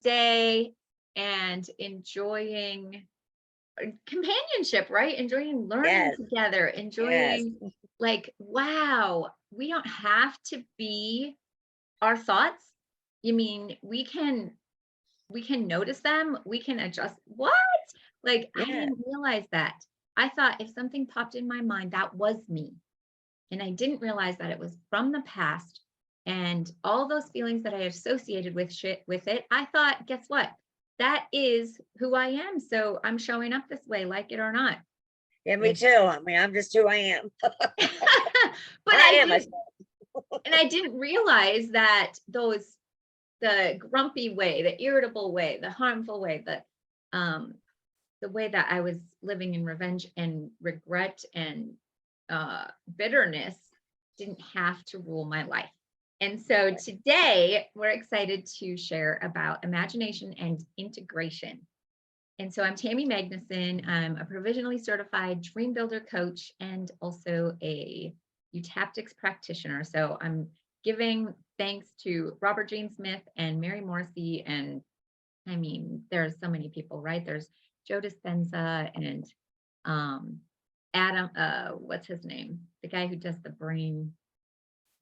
day and enjoying companionship, right? Enjoying learning Yes, together, yes, enjoying like, wow, we don't have to be our thoughts. You mean we can notice them, we can adjust. What? Like, I yeah, didn't realize that. I thought if something popped in my mind, that was me. And I didn't realize that it was from the past and all those feelings that I associated with shit with it. I thought, guess what? That is who I am. So I'm showing up this way, like it or not. yeah, me Like, too. I mean, I'm just who I am. but I I am didn't, myself. and I didn't realize that the grumpy way, the irritable way, the harmful way, um, the way that I was living in revenge and regret and bitterness didn't have to rule my life. And so today we're excited to share about imagination and integration. And so I'm Tammy Magnuson. I'm a provisionally certified dream builder coach and also a eutaptics practitioner. So I'm giving thanks to Robert James Smith and Mary Morrissey. And I mean, there's so many people, right? There's Joe Dispenza and um, Adam, what's his name? The guy who does the brain,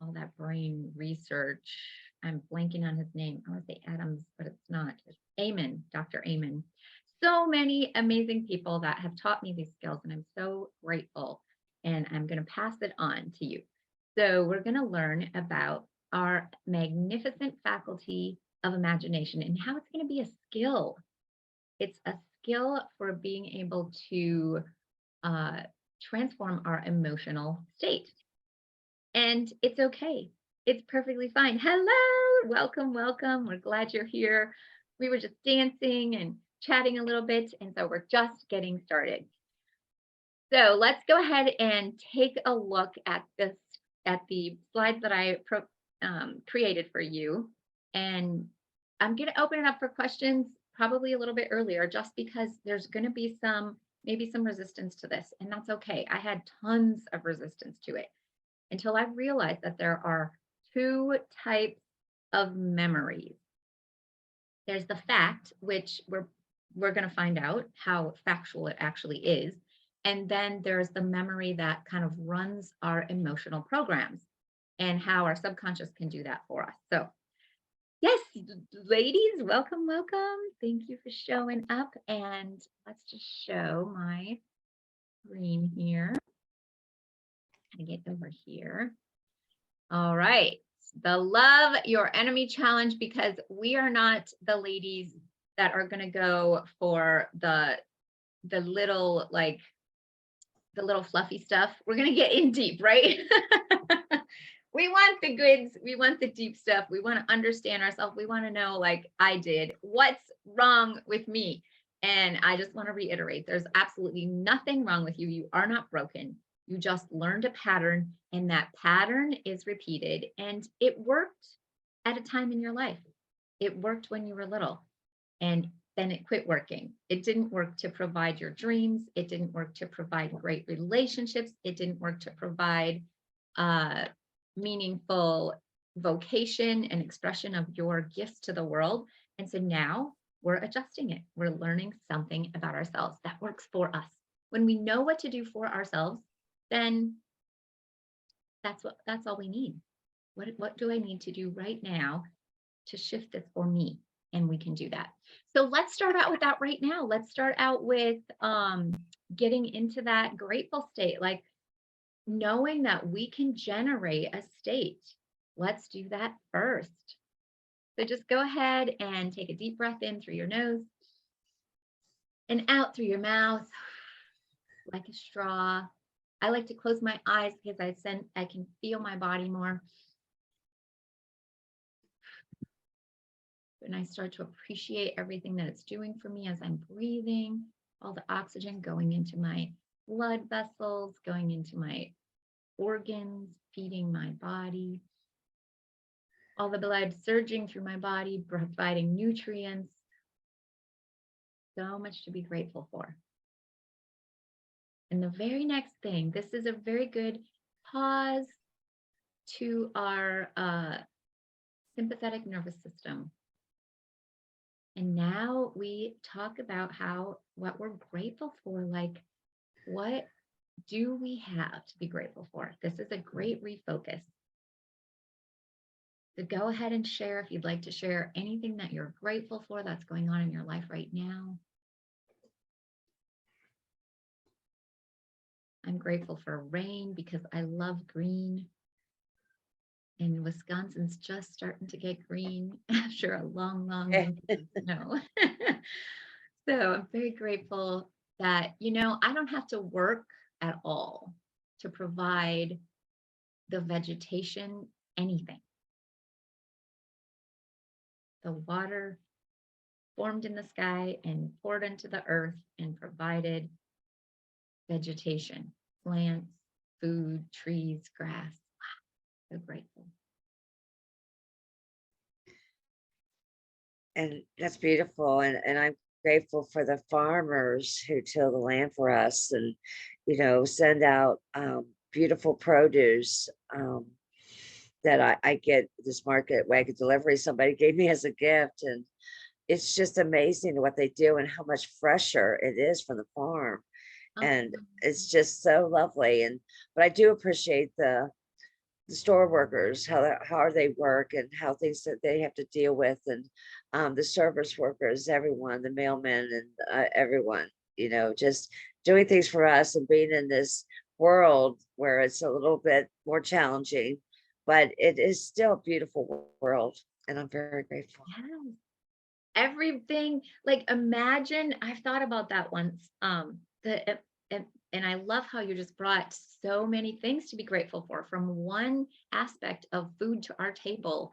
all that brain research. I'm blanking on his name. I want to say Adams, but it's not. It's Amen, Dr. Amen. So many amazing people that have taught me these skills, and I'm so grateful. And I'm going to pass it on to you. So, we're going to learn about our magnificent faculty of imagination and how it's going to be a skill. It's a skill for being able to uh, transform our emotional state. And it's okay. It's perfectly fine. Hello, welcome, welcome. We're glad you're here. We were just dancing and chatting a little bit, and so we're just getting started. So let's go ahead and take a look at the slides that I created for you. And I'm going to open it up for questions probably a little bit earlier, just because there's going to be maybe some resistance to this, and that's okay. I had tons of resistance to it until I realized that there are two types of memories. There's the fact, which we're going to find out how factual it actually is. And then there's the memory that kind of runs our emotional programs and how our subconscious can do that for us. So, yes, ladies, welcome, welcome. Thank you for showing up. And let's just show my screen here. I get over here. All right. The Love Your Enemy Challenge, because we are not the ladies that are going to go for the little the little fluffy stuff. We're going to get in deep, right? We want the goods, we want the deep stuff. We want to understand ourselves. We want to know, like I did, what's wrong with me. And I just want to reiterate, there's absolutely nothing wrong with you. You are not broken. You just learned a pattern, and that pattern is repeated. And it worked at a time in your life. It worked when you were little, and then it quit working. It didn't work to provide your dreams. It didn't work to provide great relationships. It didn't work to provide uh, meaningful vocation and expression of your gifts to the world. And so now we're adjusting it. We're learning something about ourselves that works for us. When we know what to do for ourselves, then that's all we need. What do I need to do right now to shift this for me? And we can do that. So let's start out with that right now. Let's start out with getting into that grateful state, like knowing that we can generate a state. Let's do that first. So just go ahead and take a deep breath in through your nose and out through your mouth like a straw. I like to close my eyes because I can feel my body more. And I start to appreciate everything that it's doing for me as I'm breathing, all the oxygen going into my blood vessels, going into my organs, feeding my body, all the blood surging through my body, providing nutrients. So much to be grateful for. And the very next thing, this is a very good pause to our sympathetic nervous system. And now we talk about what we're grateful for. Like, what do we have to be grateful for? This is a great refocus. So go ahead and share if you'd like to share anything that you're grateful for that's going on in your life right now. I'm grateful for rain because I love green. And Wisconsin's just starting to get green after a long, long winter of snow. So I'm very grateful that, I don't have to work at all to provide the vegetation anything. The water formed in the sky and poured into the earth and provided vegetation, plants, food, trees, grass. Wow, so grateful. And that's beautiful. And I'm grateful for the farmers who till the land for us and, send out beautiful produce that I get this market wagon delivery somebody gave me as a gift. And it's just amazing what they do and how much fresher it is from the farm. Oh, And it's just so lovely. But I do appreciate the store workers, how they work and how things that they have to deal with, and the service workers, everyone, the mailmen, and everyone, just doing things for us and being in this world where it's a little bit more challenging, but it is still a beautiful world, and I'm very grateful. yes. Everything, like, imagine, I've thought about that once. And I love how you just brought so many things to be grateful for. From one aspect of food to our table,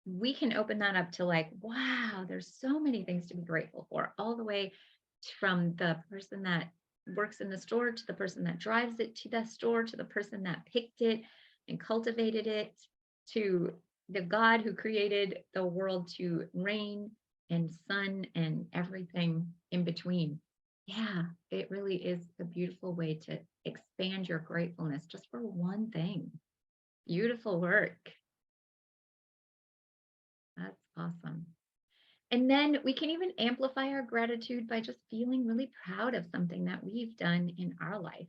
we can open that up to, like, wow, there's so many things to be grateful for, all the way from the person that works in the store to the person that drives it to the store to the person that picked it and cultivated it to the God who created the world to rain and sun and everything in between. Yeah, it really is a beautiful way to expand your gratefulness just for one thing. Beautiful work. That's awesome. And then we can even amplify our gratitude by just feeling really proud of something that we've done in our life.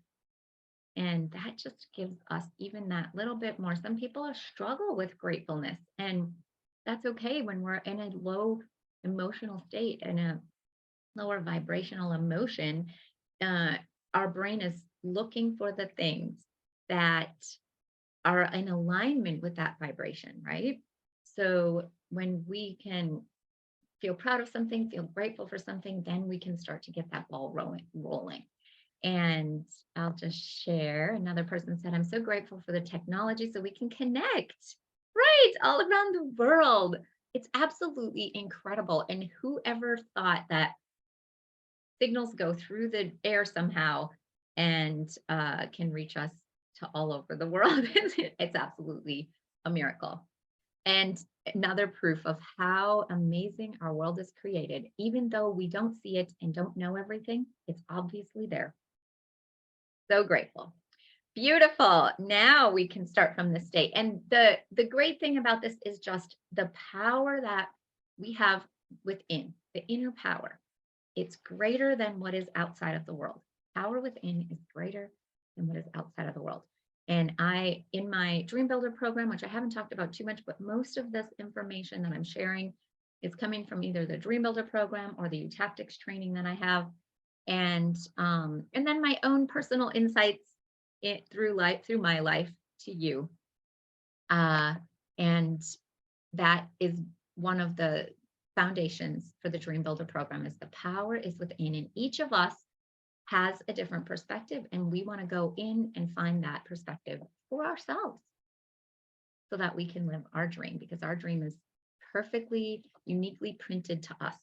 And that just gives us even that little bit more. Some people struggle with gratefulness, and that's okay when we're in a low emotional state and a lower vibrational emotion. Uh, our brain is looking for the things that are in alignment with that vibration, right? So when we can feel proud of something, feel grateful for something, then we can start to get that ball rolling. And I'll just share. Another person said, I'm so grateful for the technology so we can connect, right? All around the world. It's absolutely incredible. And whoever thought that signals go through the air somehow and can reach us to all over the world? It's absolutely a miracle. And another proof of how amazing our world is created, even though we don't see it and don't know everything, it's obviously there. So grateful. Beautiful. Now we can start from the state. And the great thing about this is just the power that we have within, the inner power. It's greater than what is outside of the world. Power within is greater than what is outside of the world. And in my Dream Builder program, which I haven't talked about too much, but most of this information that I'm sharing is coming from either the Dream Builder program or the Utaptics training that I have. And then my own personal insights through my life to you. And that is one of the foundations for the Dream Builder program, is the power is within, and each of us has a different perspective, and we want to go in and find that perspective for ourselves so that we can live our dream, because our dream is perfectly uniquely printed to us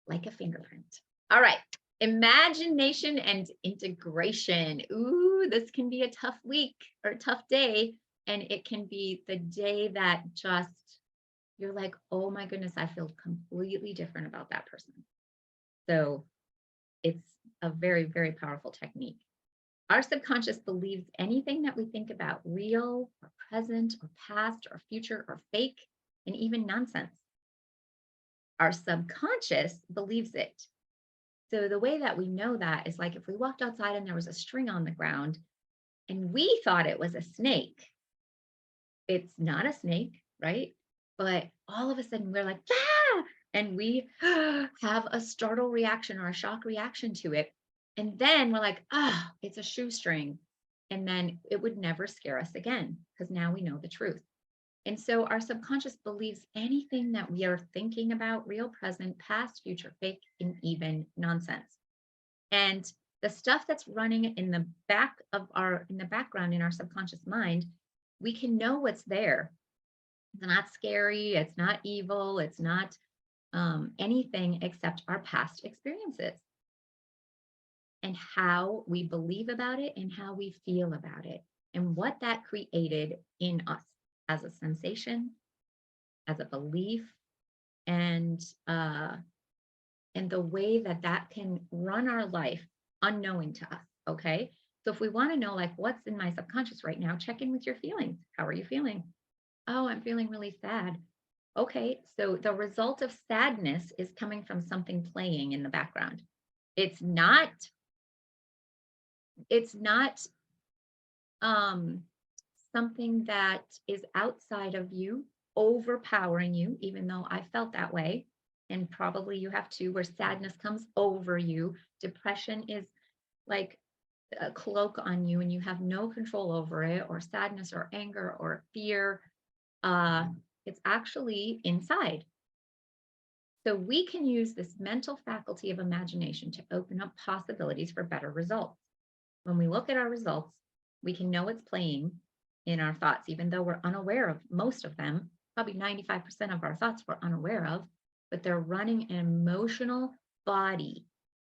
like a fingerprint. All right. Imagination and integration. Ooh, this can be a tough week or a tough day. And it can be the day that just you're like, oh my goodness, I feel completely different about that person. So it's a very, very powerful technique. Our subconscious believes anything that we think about, real or present or past or future or fake, and even nonsense. our subconscious believes it. So the way that we know that is like if we walked outside and there was a string on the ground and we thought it was a snake, it's not a snake, right? But all of a sudden we're like, ah, and we have a startle reaction or a shock reaction to it. And then we're like, ah, it's a shoestring. And then it would never scare us again because now we know the truth. And so our subconscious believes anything that we are thinking about, real, present, past, future, fake, and even nonsense. And the stuff that's running in the background in our subconscious mind, we can know what's there. It's not scary, it's not evil, it's not anything except our past experiences and how we believe about it and how we feel about it and what that created in us as a sensation, as a belief, and the way that that can run our life unknowing to us. Okay. So if we want to know, like, what's in my subconscious right now, check in with your feelings. How are you feeling? Oh, I'm feeling really sad. Okay. So the result of sadness is coming from something playing in the background. It's not, it's not um, something that is outside of you, overpowering you, even though I felt that way. And probably you have too, where sadness comes over you. Depression is like a cloak on you and you have no control over it, or sadness or anger or fear. It's actually inside. So we can use this mental faculty of imagination to open up possibilities for better results. When we look at our results, we can know it's playing in our thoughts, even though we're unaware of most of them. Probably 95% of our thoughts we're unaware of, but they're running an emotional body.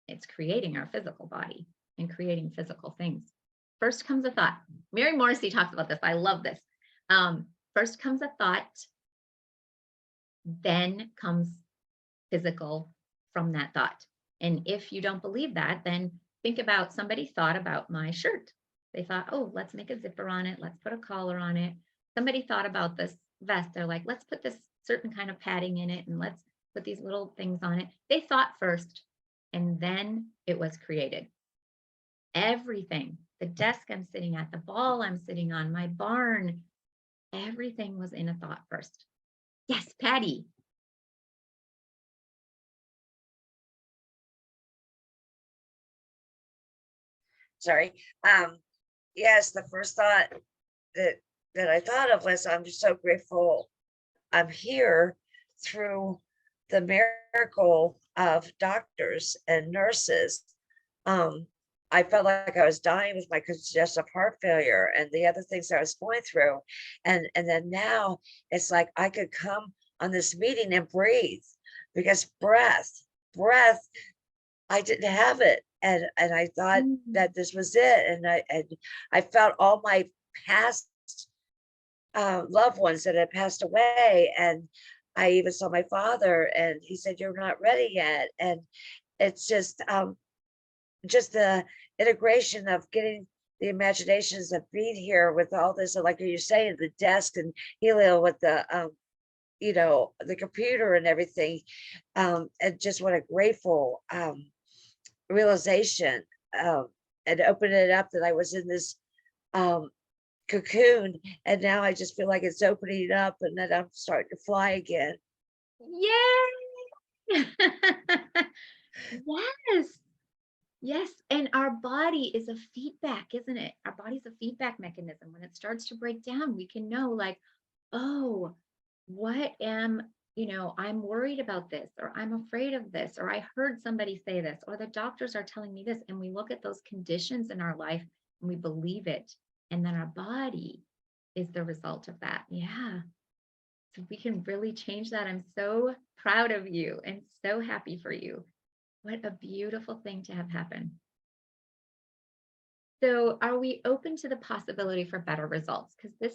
It's creating our physical body and creating physical things. First comes a thought. Mary Morrissey talks about this. I love this. First comes a thought, then comes physical from that thought. And if you don't believe that, then think about somebody thought about my shirt. They thought, oh, let's make a zipper on it. Let's put a collar on it. Somebody thought about this vest. They're like, let's put this certain kind of padding in it and let's put these little things on it. They thought first and then it was created. Everything, the desk I'm sitting at, the ball I'm sitting on, my barn, everything was in a thought first. Yes, Patty. Sorry. Yes, the first thought that I thought of was I'm just so grateful I'm here through the miracle of doctors and nurses. I felt like I was dying with my congestive heart failure and the other things I was going through. And then now it's like I could come on this meeting and breathe because breath, I didn't have it. And I thought that this was it. And I felt all my past loved ones that had passed away. And I even saw my father and he said, "You're not ready yet." And it's just the integration of getting the imaginations of being here with all this, like you're saying, the desk and Helio with the the computer and everything. And just what a grateful realization, and opening it up that I was in this um cocoon, and now I just feel like it's opening up and that I'm starting to fly again. Yay! Yes. Yes. And our body is a feedback, isn't it? Our body's a feedback mechanism. When it starts to break down, we can know, like, oh, what am, I'm worried about this, or I'm afraid of this, or I heard somebody say this, or the doctors are telling me this. And we look at those conditions in our life and we believe it. And then our body is the result of that. Yeah. So we can really change that. I'm so proud of you and so happy for you. What a beautiful thing to have happen. So, are we open to the possibility for better results? Because this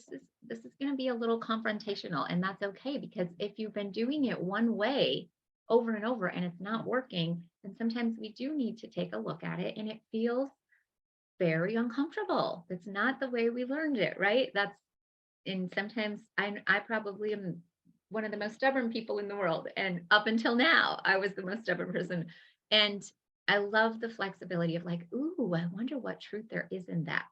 is going to be a little confrontational, and that's okay. Because if you've been doing it one way over and over, and it's not working, then sometimes we do need to take a look at it, and it feels very uncomfortable. It's not the way we learned it, right? And sometimes I probably am one of the most stubborn people in the world. And up until now, I was the most stubborn person. And I love the flexibility of like, ooh, I wonder what truth there is in that.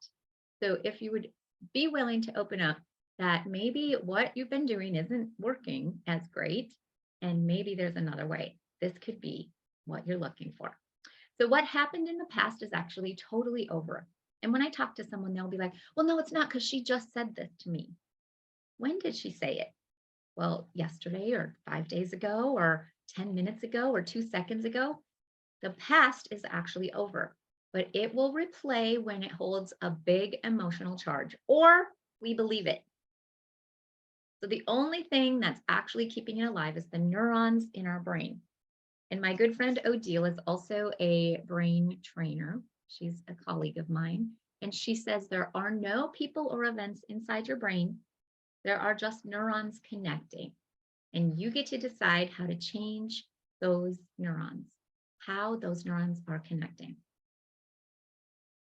So if you would be willing to open up that maybe what you've been doing isn't working as great, and maybe there's another way. This could be what you're looking for. So what happened in the past is actually totally over. And when I talk to someone, they'll be like, well, no, it's not because she just said this to me. When did she say it? Well, yesterday or 5 days ago or 10 minutes ago or 2 seconds ago. The past is actually over, but it will replay when it holds a big emotional charge or we believe it. So the only thing that's actually keeping it alive is the neurons in our brain. And my good friend Odile is also a brain trainer. She's a colleague of mine. And she says there are no people or events inside your brain. There are just neurons connecting. And you get to decide how to change those neurons, how those neurons are connecting.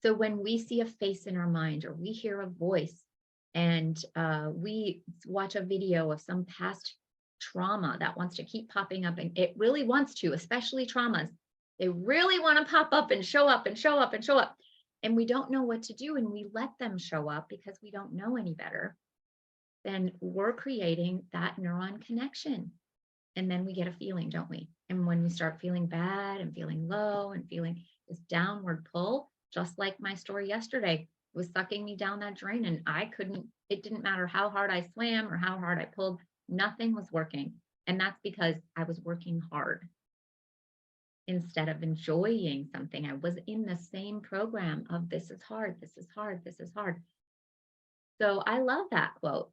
So when we see a face in our mind or we hear a voice and we watch a video of some past trauma that wants to keep popping up, and it really wants to, especially traumas, they really want to pop up and show up and show up and show up. And we don't know what to do and we let them show up because we don't know any better. Then we're creating that neuron connection. And then we get a feeling, don't we? And when we start feeling bad and feeling low and feeling this downward pull, just like my story yesterday, it was sucking me down that drain and I couldn't, it didn't matter how hard I swam or how hard I pulled, nothing was working. And that's because I was working hard instead of enjoying something. I was in the same program of this is hard, this is hard, this is hard. So I love that quote.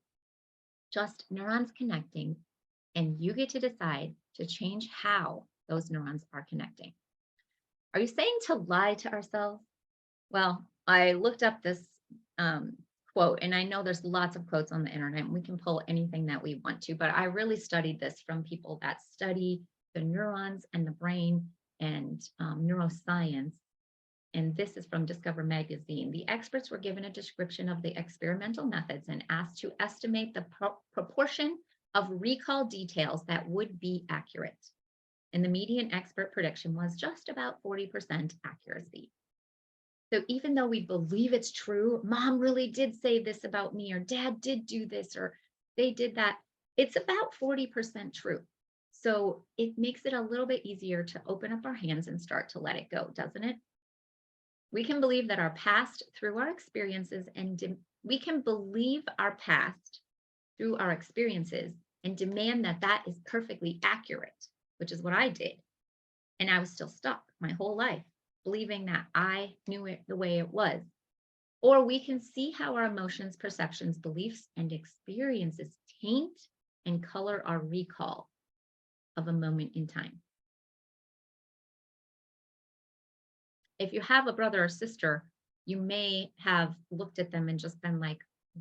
Just neurons connecting, and you get to decide to change how those neurons are connecting. Are you saying to lie to ourselves? Well, I looked up this quote, and I know there's lots of quotes on the internet, and we can pull anything that we want to, but I really studied this from people that study the neurons and the brain and neuroscience. And this is from Discover Magazine. The experts were given a description of the experimental methods and asked to estimate the proportion of recall details that would be accurate. And the median expert prediction was just about 40% accuracy. So even though we believe it's true, mom really did say this about me, or dad did do this, or they did that, it's about 40% true. So it makes it a little bit easier to open up our hands and start to let it go, doesn't it? We can believe that our past through our experiences, and we can believe our past through our experiences and demand that that is perfectly accurate, which is what I did. And I was still stuck my whole life, believing that I knew it the way it was. Or we can see how our emotions, perceptions, beliefs, and experiences taint and color our recall of a moment in time. If you have a brother or sister, you may have looked at them and just been like,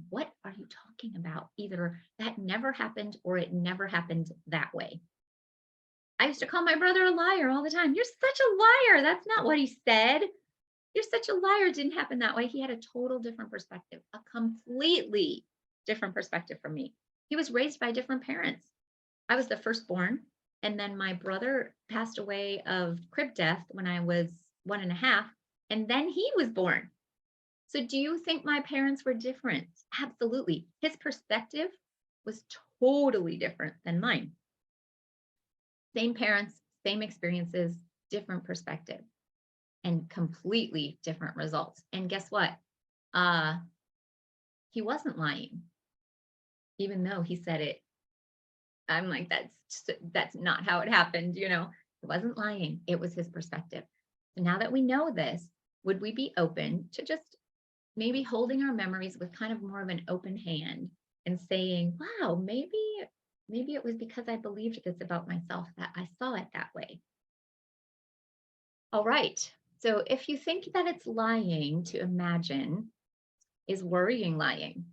what are you talking about? Either that never happened or it never happened that way. I used to call my brother a liar all the time. You're such a liar. That's not what he said. You're such a liar. It didn't happen that way. He had a total different perspective, a completely different perspective from me. He was raised by different parents. I was the firstborn. And then my brother passed away of crib death when I was 1.5. And then he was born. So do you think my parents were different? Absolutely. His perspective was totally different than mine. Same parents, same experiences, different perspective, and completely different results. And guess what? He wasn't lying, even though he said it. I'm like, that's not how it happened. He wasn't lying. It was his perspective. So now that we know this, would we be open to just maybe holding our memories with kind of more of an open hand and saying, wow, maybe it was because I believed this about myself that I saw it that way. All right. So if you think that it's lying to imagine, is worrying lying?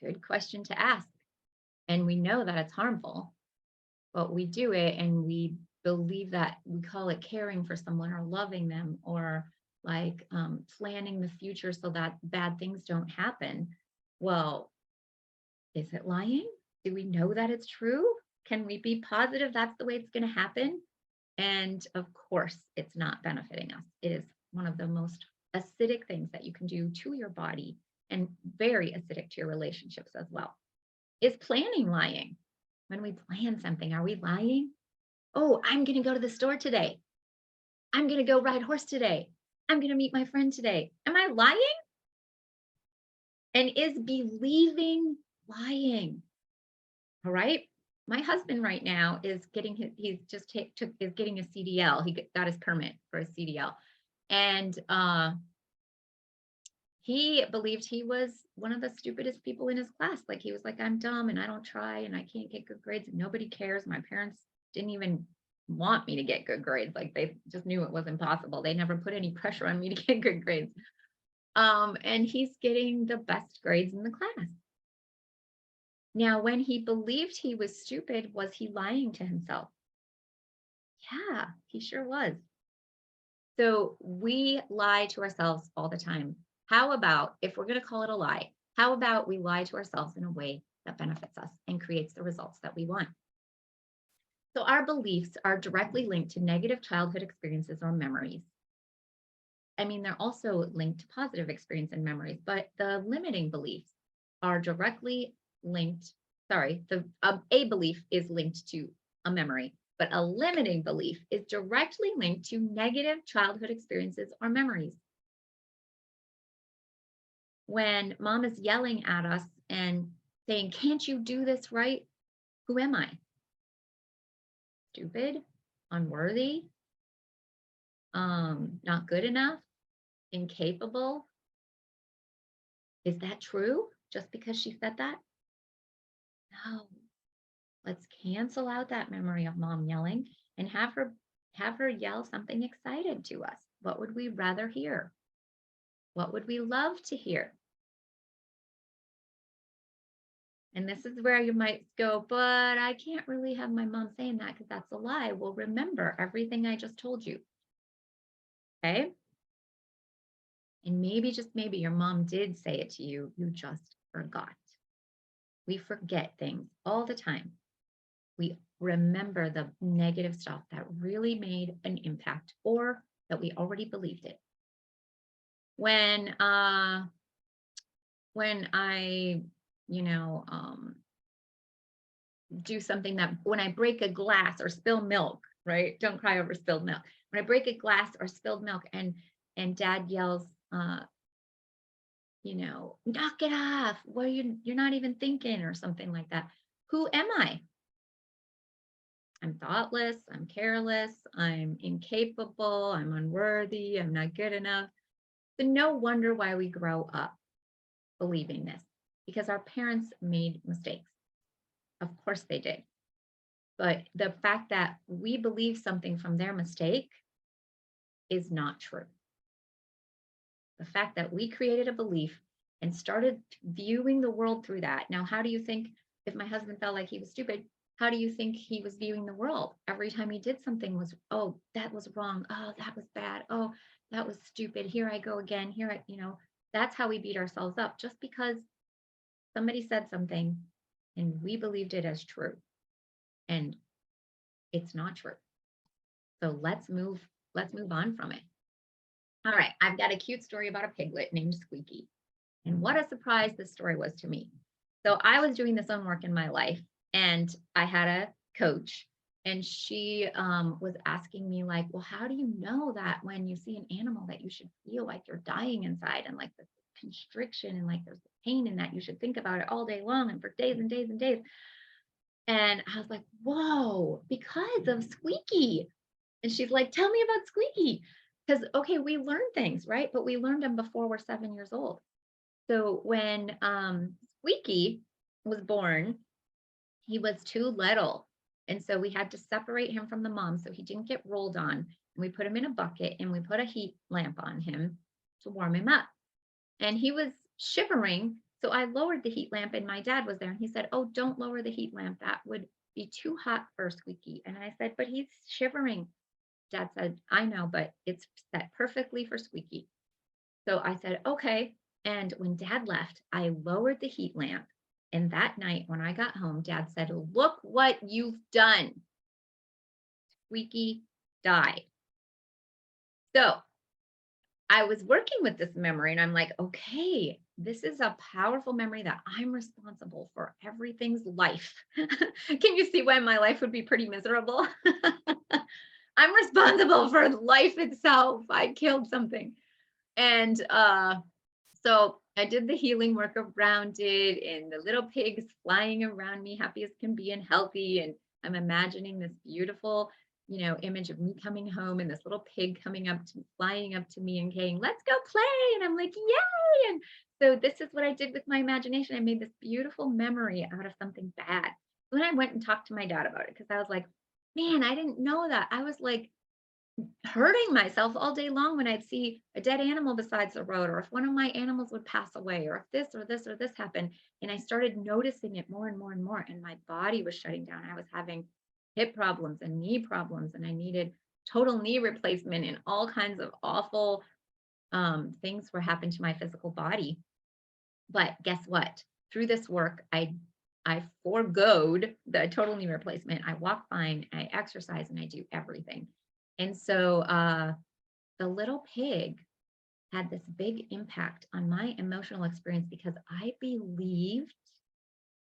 Good question to ask. And we know that it's harmful, but we do it and we believe that we call it caring for someone or loving them or like planning the future so that bad things don't happen. Well, Is it lying? Do we know that it's true? Can we be positive that's the way it's going to happen? And of course, it's not benefiting us. It is one of the most acidic things that you can do to your body and very acidic to your relationships as well. Is planning lying? When we plan something, are we lying? Oh, I'm going to go to the store today. I'm going to go ride horse today. I'm going to meet my friend today. Am I lying? And is believing lying? All right. My husband right now is getting he's just is getting a CDL. Got his permit for a CDL. And he believed he was one of the stupidest people in his class. Like he was like, I'm dumb and I don't try and I can't get good grades and nobody cares. My parents didn't even want me to get good grades. Like they just knew it was impossible. They never put any pressure on me to get good grades. And he's getting the best grades in the class. Now, when he believed he was stupid, was he lying to himself? Yeah, he sure was. So we lie to ourselves all the time. How about, if we're going to call it a lie, how about we lie to ourselves in a way that benefits us and creates the results that we want? So our beliefs are directly linked to negative childhood experiences or memories. I mean, they're also linked to positive experience and memories, but the limiting beliefs are directly linked. Sorry, a belief is linked to a memory, but a limiting belief is directly linked to negative childhood experiences or memories. When mom is yelling at us and saying, can't you do this right? Who am I? Stupid, unworthy, not good enough, incapable. Is that true just because she said that? No. Let's cancel out that memory of mom yelling and have her yell something excited to us. What would we rather hear? What would we love to hear? And this is where you might go, but I can't really have my mom saying that because that's a lie. Well, remember everything I just told you. Okay. And maybe, just maybe, your mom did say it to you. You just forgot. We forget things all the time. We remember the negative stuff that really made an impact or that we already believed it. When I, do something that when I break a glass or spill milk, right? Don't cry over spilled milk. When I break a glass or spilled milk and dad yells, knock it off. Well, you're not even thinking or something like that. Who am I? I'm thoughtless, I'm careless, I'm incapable, I'm unworthy, I'm not good enough. So no wonder why we grow up believing this, because our parents made mistakes. Of course they did. But the fact that we believe something from their mistake is not true. The fact that we created a belief and started viewing the world through that. Now, how do you think, if my husband felt like he was stupid, how do you think he was viewing the world? Every time he did something was, oh, that was wrong. Oh, that was bad. Oh, that was stupid. Here I go again. That's how we beat ourselves up, just because somebody said something and we believed it as true. And it's not true. So let's move on from it. All right, I've got a cute story about a piglet named Squeaky. And what a surprise this story was to me. So I was doing this own work in my life, and I had a coach, and she was asking me like, well, how do you know that when you see an animal that you should feel like you're dying inside, and like the constriction and like there's pain in that, you should think about it all day long and for days and days and days. And I was like, whoa, because of Squeaky. And she's like, tell me about Squeaky. Because, okay, we learn things, right? But we learned them before we're 7 years old. So when Squeaky was born, he was too little. And so we had to separate him from the mom so he didn't get rolled on. And we put him in a bucket and we put a heat lamp on him to warm him up. And he was shivering. So I lowered the heat lamp and my dad was there. And he said, oh, don't lower the heat lamp. That would be too hot for Squeaky. And I said, but he's shivering. Dad said, I know, but it's set perfectly for Squeaky. So I said, okay. And when dad left, I lowered the heat lamp And that night when I got home, Dad said, "Look what you've done." Squeaky died. So I was working with this memory and I'm like, okay, this is a powerful memory that I'm responsible for everything's life. Can you see why my life would be pretty miserable? I'm responsible for life itself. I killed something. And so I did the healing work around it, and the little pig's flying around me, happy as can be and healthy. And I'm imagining this beautiful, image of me coming home and this little pig coming up to flying up to me and saying, "Let's go play." And I'm like, "Yay!" And so this is what I did with my imagination. I made this beautiful memory out of something bad. Then I went and talked to my dad about it because I was like, man, I didn't know that. I was like, hurting myself all day long when I'd see a dead animal besides the road, or if one of my animals would pass away, or if this or this or this happened. And I started noticing it more and more and more. And my body was shutting down. I was having hip problems and knee problems, and I needed total knee replacement, and all kinds of awful things were happening to my physical body. But guess what? Through this work, I foregoed the total knee replacement. I walk fine, I exercise, and I do everything. And so the little pig had this big impact on my emotional experience because I believed,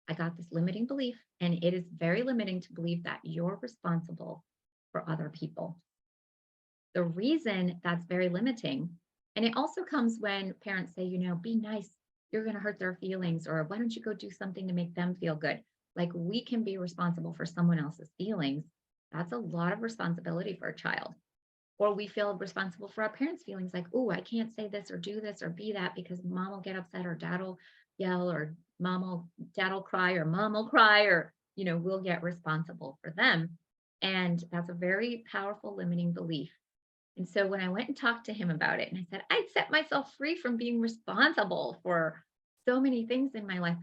I got this limiting belief, and it is very limiting to believe that you're responsible for other people. The reason that's very limiting, and it also comes when parents say, be nice, you're going to hurt their feelings, or why don't you go do something to make them feel good? Like, we can be responsible for someone else's feelings. That's a lot of responsibility for a child. Or we feel responsible for our parents' feelings, like, oh, I can't say this or do this or be that because mom will get upset, or dad will yell, or dad will cry, or mom will cry, or, we'll get responsible for them. And that's a very powerful limiting belief. And so when I went and talked to him about it, and I said, I'd set myself free from being responsible for so many things in my life.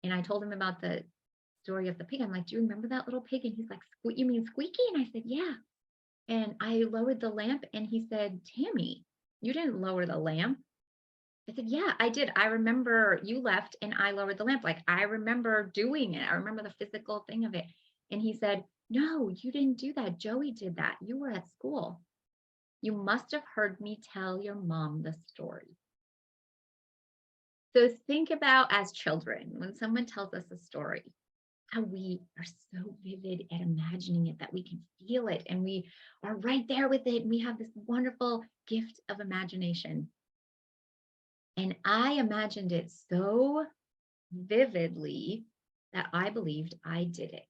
And I told him about the story of the pig. I'm like, do you remember that little pig? And he's like, You mean Squeaky? And I said, yeah. And I lowered the lamp, and he said, Tammy, you didn't lower the lamp. I said, yeah, I did. I remember you left and I lowered the lamp. Like, I remember doing it. I remember the physical thing of it. And he said, no, you didn't do that. Joey did that. You were at school. You must have heard me tell your mom the story. So think about, as children, when someone tells us a story, how we are so vivid at imagining it that we can feel it and we are right there with it. And we have this wonderful gift of imagination. And I imagined it so vividly that I believed I did it.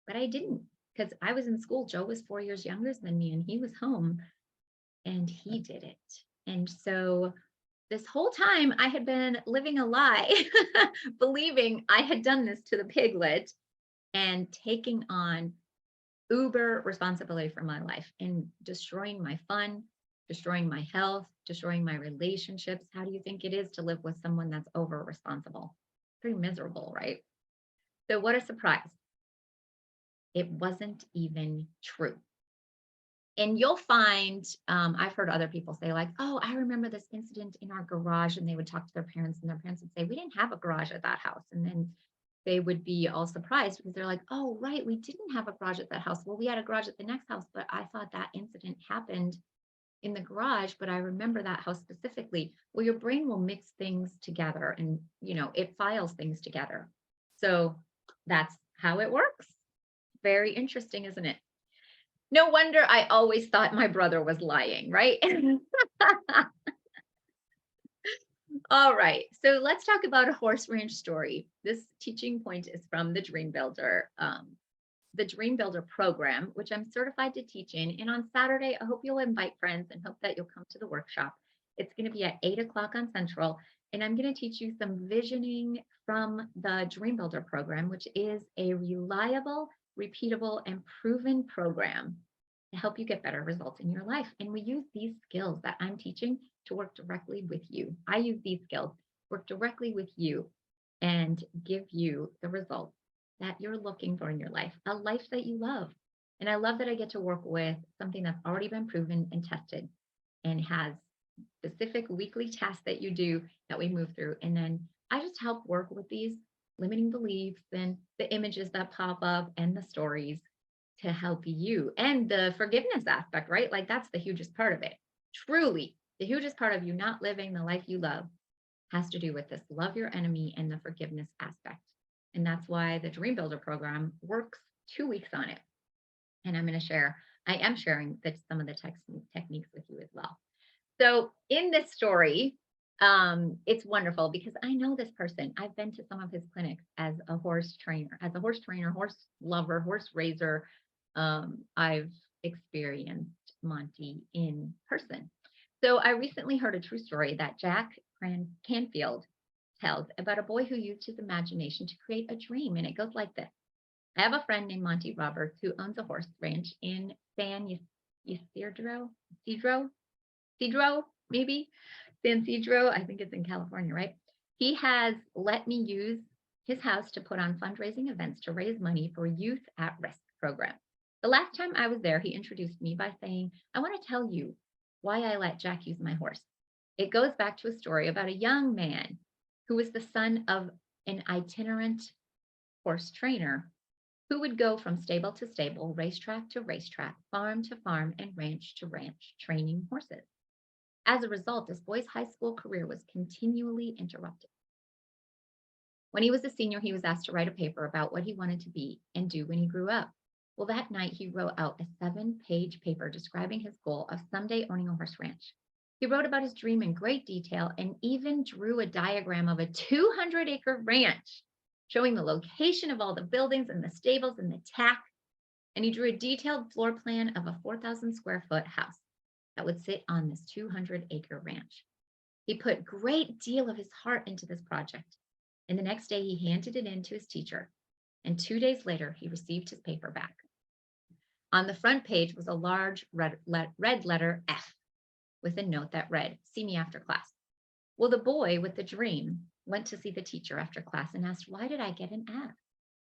But I didn't, because I was in school. Joe was 4 years younger than me, and he was home, and he did it. And so this whole time I had been living a lie, believing I had done this to the piglet, and taking on uber responsibility for my life and destroying my fun, destroying my health, destroying my relationships. How do you think it is to live with someone that's over responsible? Pretty miserable, right? So what a surprise. It wasn't even true. And you'll find, I've heard other people say, like, oh, I remember this incident in our garage, and they would talk to their parents, and their parents would say, we didn't have a garage at that house. And then they would be all surprised because they're like, oh, right, we didn't have a garage at that house. Well, we had a garage at the next house, but I thought that incident happened in the garage, but I remember that house specifically. Well, your brain will mix things together, and, it files things together. So that's how it works. Very interesting, isn't it? No wonder I always thought my brother was lying, right? All right, so let's talk about a horse ranch story. This teaching point is from the Dream Builder, program, which I'm certified to teach in. And on Saturday, I hope you'll invite friends and hope that you'll come to the workshop. It's going to be at 8 o'clock on Central, and I'm going to teach you some visioning from the Dream Builder program, which is a reliable, repeatable, and proven program to help you get better results in your life. And we use these skills that I'm teaching to work directly with you. I use these skills, work directly with you, and give you the results that you're looking for in your life, a life that you love. And I love that I get to work with something that's already been proven and tested and has specific weekly tasks that you do that we move through. And then I just help work with these limiting beliefs and the images that pop up and the stories to help you, and the forgiveness aspect, right? Like that's the hugest part of it. Truly, the hugest part of you not living the life you love has to do with this love your enemy and the forgiveness aspect. And that's why the Dream Builder program works 2 weeks on it. And I am sharing some of the techniques with you as well. So in this story, it's wonderful because I know this person. I've been to some of his clinics as a horse trainer, horse lover, horse raiser. I've experienced Monty in person. So I recently heard a true story that Jack Canfield tells about a boy who used his imagination to create a dream. And it goes like this. I have a friend named Monty Roberts who owns a horse ranch in San Ysidro, Cedro, maybe San Cedro. I think it's in California, right? He has let me use his house to put on fundraising events to raise money for youth at risk programs. The last time I was there, he introduced me by saying, I want to tell you why I let Jack use my horse. It goes back to a story about a young man who was the son of an itinerant horse trainer who would go from stable to stable, racetrack to racetrack, farm to farm, and ranch to ranch, training horses. As a result, this boy's high school career was continually interrupted. When he was a senior, he was asked to write a paper about what he wanted to be and do when he grew up. Well, that night he wrote out a 7-page paper describing his goal of someday owning a horse ranch. He wrote about his dream in great detail and even drew a diagram of a 200-acre ranch showing the location of all the buildings and the stables and the tack. And he drew a detailed floor plan of a 4,000 square foot house that would sit on this 200-acre ranch. He put a great deal of his heart into this project. And the next day he handed it in to his teacher. And 2 days later, he received his paper back. On the front page was a large red letter F with a note that read, "See me after class." Well, the boy with the dream went to see the teacher after class and asked, "Why did I get an F?"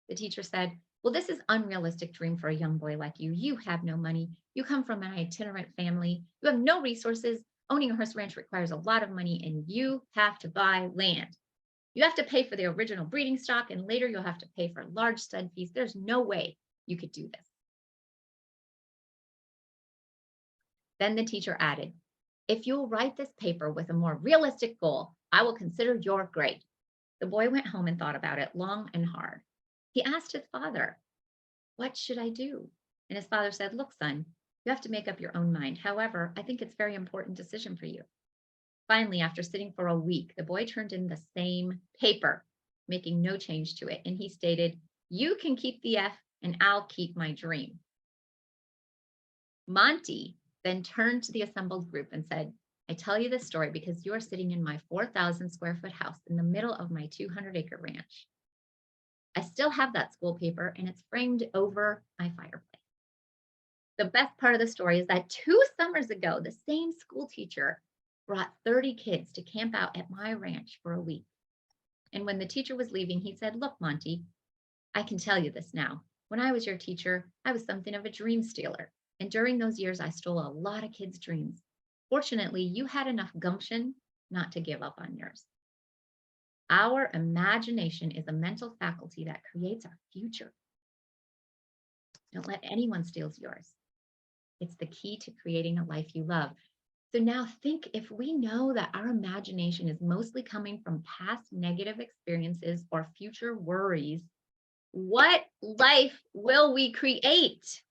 The teacher said, "Well, this is unrealistic dream for a young boy like you. You have no money. You come from an itinerant family. You have no resources. Owning a horse ranch requires a lot of money and you have to buy land. You have to pay for the original breeding stock and later you'll have to pay for large stud fees. There's no way you could do this." Then the teacher added, "If you'll write this paper with a more realistic goal, I will consider your grade." The boy went home and thought about it long and hard. He asked his father, "What should I do?" And his father said, "Look, son, you have to make up your own mind. However, I think it's a very important decision for you." Finally, after sitting for a week, the boy turned in the same paper, making no change to it. And he stated, "You can keep the F and I'll keep my dream." Monty then turned to the assembled group and said, "I tell you this story because you are sitting in my 4,000 square foot house in the middle of my 200-acre ranch. I still have that school paper and it's framed over my fireplace." The best part of the story is that 2 summers ago, the same school teacher brought 30 kids to camp out at my ranch for a week. And when the teacher was leaving, he said, "Look, Monty, I can tell you this now. When I was your teacher, I was something of a dream stealer. And during those years, I stole a lot of kids' dreams. Fortunately, you had enough gumption not to give up on yours." Our imagination is a mental faculty that creates our future. Don't let anyone steal yours. It's the key to creating a life you love. So now think, if we know that our imagination is mostly coming from past negative experiences or future worries, what life will we create?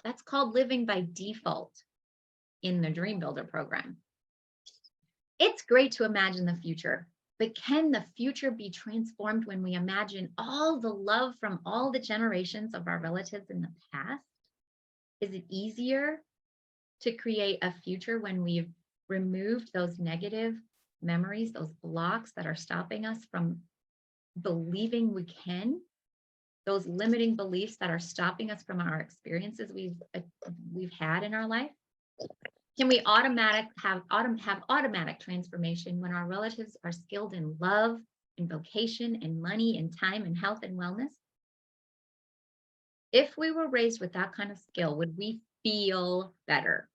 That's called living by default in the Dream Builder program. It's great to imagine the future, but can the future be transformed when we imagine all the love from all the generations of our relatives in the past? Is it easier to create a future when we've removed those negative memories, those blocks that are stopping us from believing we can? Those limiting beliefs that are stopping us from our experiences we've had in our life? Can we have automatic transformation when our relatives are skilled in love and vocation and money and time and health and wellness? If we were raised with that kind of skill, would we feel better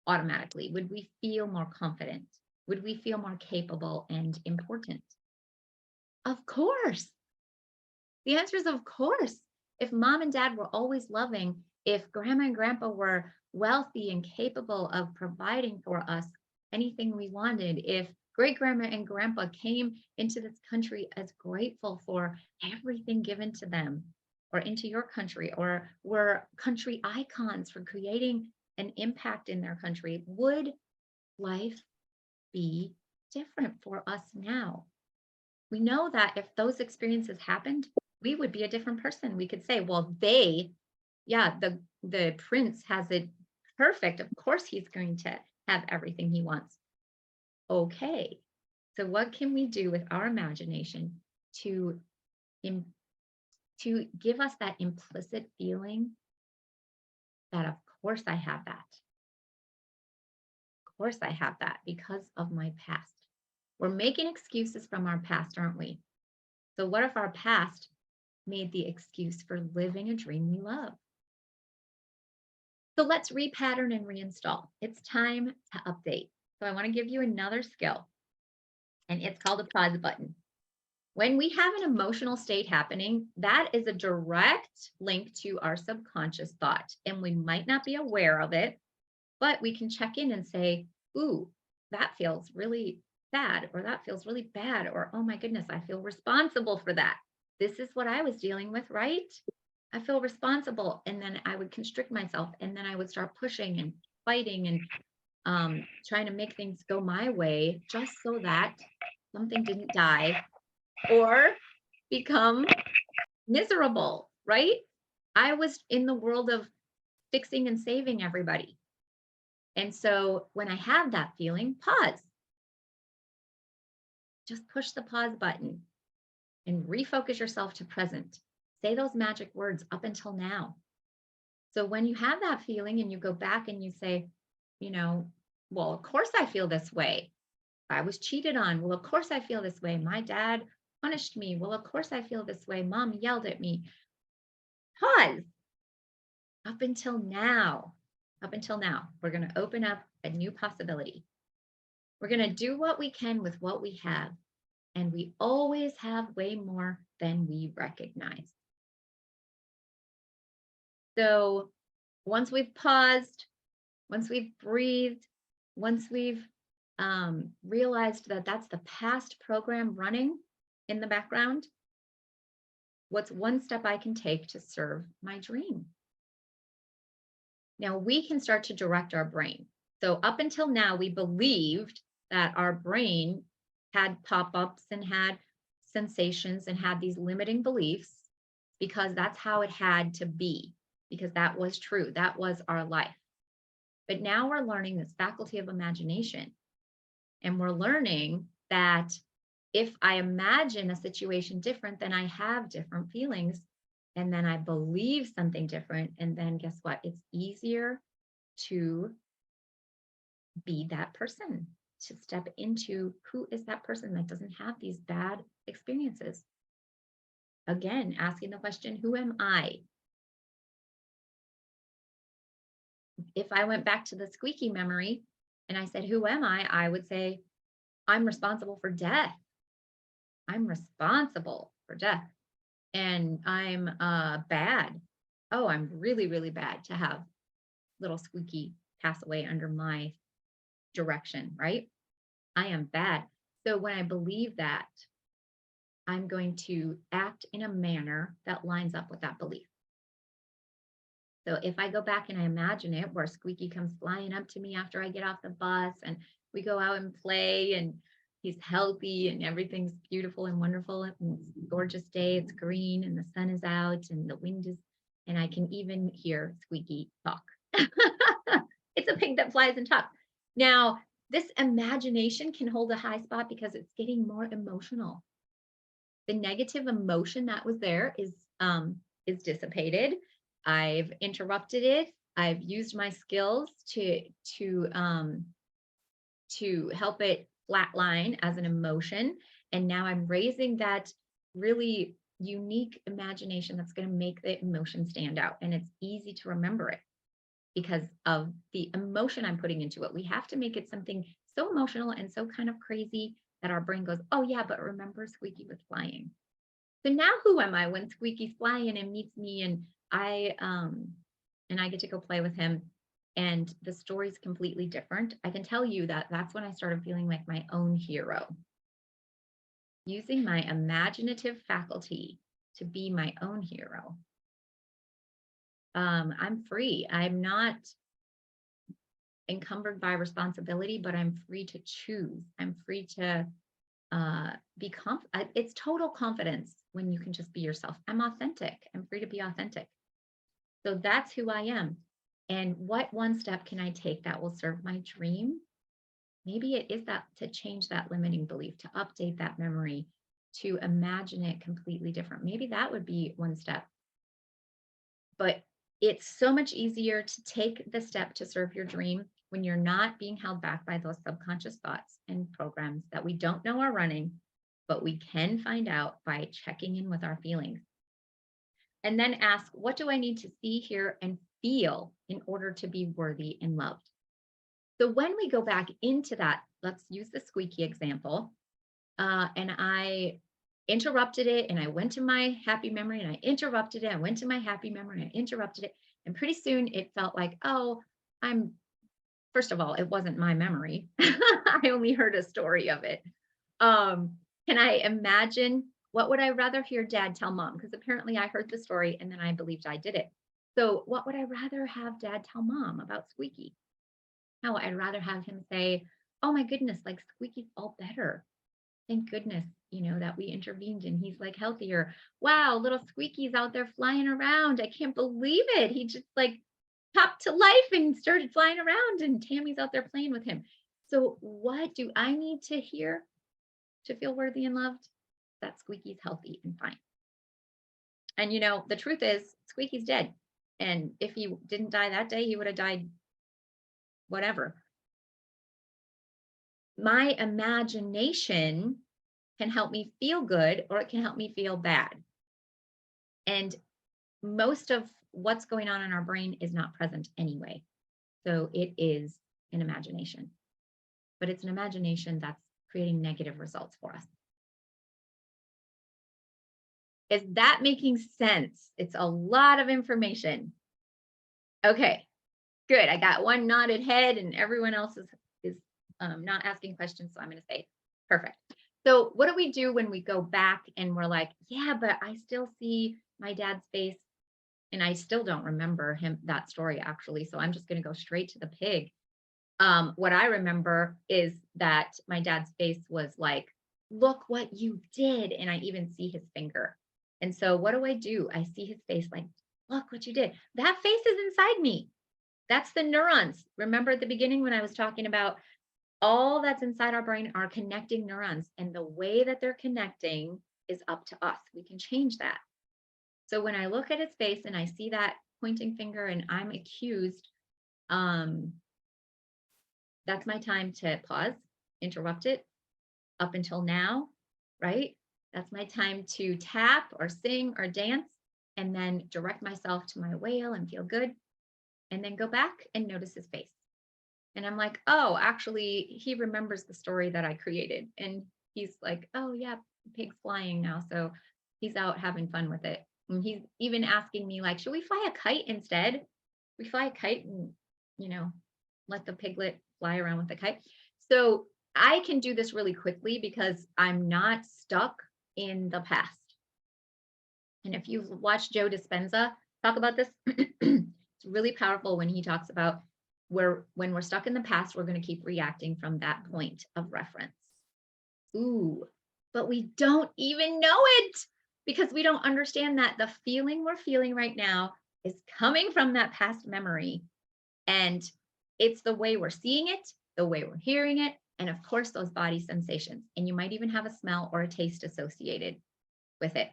automatically? Would we feel more confident? Would we feel more capable and important? Of course. The answer is of course. If mom and dad were always loving, if grandma and grandpa were wealthy and capable of providing for us anything we wanted, if great grandma and grandpa came into this country as grateful for everything given to them, or into your country, or were country icons for creating an impact in their country, would life be different for us now? We know that if those experiences happened, we would be a different person. We could say, well, yeah, the prince has it perfect. Of course, he's going to have everything he wants. Okay. So what can we do with our imagination to to give us that implicit feeling that of course I have that. Of course I have that because of my past. We're making excuses from our past, aren't we? So what if our past made the excuse for living a dream we love? So let's repattern and reinstall. It's time to update. So I want to give you another skill, and it's called a pause button. When we have an emotional state happening, that is a direct link to our subconscious thought, and we might not be aware of it, but we can check in and say, ooh, that feels really sad, or that feels really bad, or oh my goodness, I feel responsible for that. This is what I was dealing with, right? I feel responsible. And then I would constrict myself, and then I would start pushing and fighting and trying to make things go my way just so that something didn't die or become miserable, right? I was in the world of fixing and saving everybody. And so when I have that feeling, pause. Just push the pause button and refocus yourself to present. Say those magic words up until now. So when you have that feeling and you go back and you say, well, of course I feel this way. I was cheated on. Well, of course I feel this way. My dad punished me. Well, of course I feel this way. Mom yelled at me. Pause. Up until now, we're going to open up a new possibility. We're going to do what we can with what we have. And we always have way more than we recognize. So once we've paused, once we've breathed, once we've realized that that's the past program running in the background, what's one step I can take to serve my dream? Now we can start to direct our brain. So up until now, we believed that our brain had pop-ups and had sensations and had these limiting beliefs because that's how it had to be, because that was true. That was our life. But now we're learning this faculty of imagination. And we're learning that if I imagine a situation different, then I have different feelings. And then I believe something different. And then guess what? It's easier to be that person, to step into who is that person that doesn't have these bad experiences. Again, asking the question, who am I? If I went back to the squeaky memory and I said, who am I would say, I'm responsible for death. I'm responsible for death. And I'm bad. Oh, I'm really, really bad to have little Squeaky pass away under my direction, right? I am bad. So when I believe that, I'm going to act in a manner that lines up with that belief. So if I go back and I imagine it where Squeaky comes flying up to me after I get off the bus and we go out and play and he's healthy and everything's beautiful and wonderful and it's a gorgeous day, it's green and the sun is out and the wind is, and I can even hear Squeaky talk. It's a pig that flies and talks. Now, this imagination can hold a high spot because it's getting more emotional. The negative emotion that was there is dissipated. I've interrupted it. I've used my skills to help it flatline as an emotion. And now I'm raising that really unique imagination that's going to make the emotion stand out. And it's easy to remember it because of the emotion I'm putting into it. We have to make it something so emotional and so kind of crazy that our brain goes, oh yeah, but remember Squeaky was flying. So now who am I when Squeaky's flying and meets me and I get to go play with him and the story's completely different. I can tell you that that's when I started feeling like my own hero, using my imaginative faculty to be my own hero. I'm free. I'm not encumbered by responsibility, but I'm free to choose. I'm free to be it's total confidence when you can just be yourself. I'm authentic. I'm free to be authentic. So that's who I am. And what one step can I take that will serve my dream? Maybe it is that to change that limiting belief, to update that memory, to imagine it completely different. Maybe that would be one step. But it's so much easier to take the step to serve your dream when you're not being held back by those subconscious thoughts and programs that we don't know are running, but we can find out by checking in with our feelings. And then ask, what do I need to see, hear, and feel in order to be worthy and loved? So when we go back into that, let's use the squeaky example. And I interrupted it and I went to my happy memory and I interrupted it. I went to my happy memory, I interrupted it. And pretty soon it felt like, oh, first of all, it wasn't my memory. I only heard a story of it. Can I imagine what would I rather hear dad tell mom? Because apparently I heard the story and then I believed I did it. So what would I rather have dad tell mom about Squeaky? No, I'd rather have him say, oh my goodness, like Squeaky's all better. Thank goodness, that we intervened and he's like healthier. Wow, little Squeaky's out there flying around. I can't believe it. He just like popped to life and started flying around and Tammy's out there playing with him. So what do I need to hear to feel worthy and loved? That Squeaky's healthy and fine. And the truth is Squeaky's dead. And if he didn't die that day, he would have died whatever. My imagination can help me feel good or it can help me feel bad. And most of what's going on in our brain is not present anyway. So it is an imagination, but it's an imagination that's creating negative results for us. Is that making sense? It's a lot of information. Okay, good. I got one nodded head and everyone else is not asking questions. So I'm going to say perfect. So what do we do when we go back and we're like, yeah, but I still see my dad's face and I still don't remember that story actually. So I'm just going to go straight to the pig. What I remember is that my dad's face was like, look what you did. And I even see his finger. And so what do? I see his face like, look what you did. That face is inside me. That's the neurons. Remember at the beginning when I was talking about all that's inside our brain are connecting neurons. And the way that they're connecting is up to us. We can change that. So when I look at his face and I see that pointing finger and I'm accused, that's my time to pause, interrupt it. Up until now, right? That's my time to tap or sing or dance and then direct myself to my whale and feel good. And then go back and notice his face. And I'm like, oh, actually, he remembers the story that I created. And he's like, oh, yeah, pig's flying now. So he's out having fun with it. And he's even asking me, like, should we fly a kite instead? We fly a kite and, let the piglet fly around with the kite. So I can do this really quickly because I'm not stuck in the past. And if you've watched Joe Dispenza talk about this, it's really powerful when he talks about when we're stuck in the past, we're going to keep reacting from that point of reference. Ooh, but we don't even know it because we don't understand that the feeling we're feeling right now is coming from that past memory. And it's the way we're seeing it, the way we're hearing it, and of course, those body sensations. And you might even have a smell or a taste associated with it.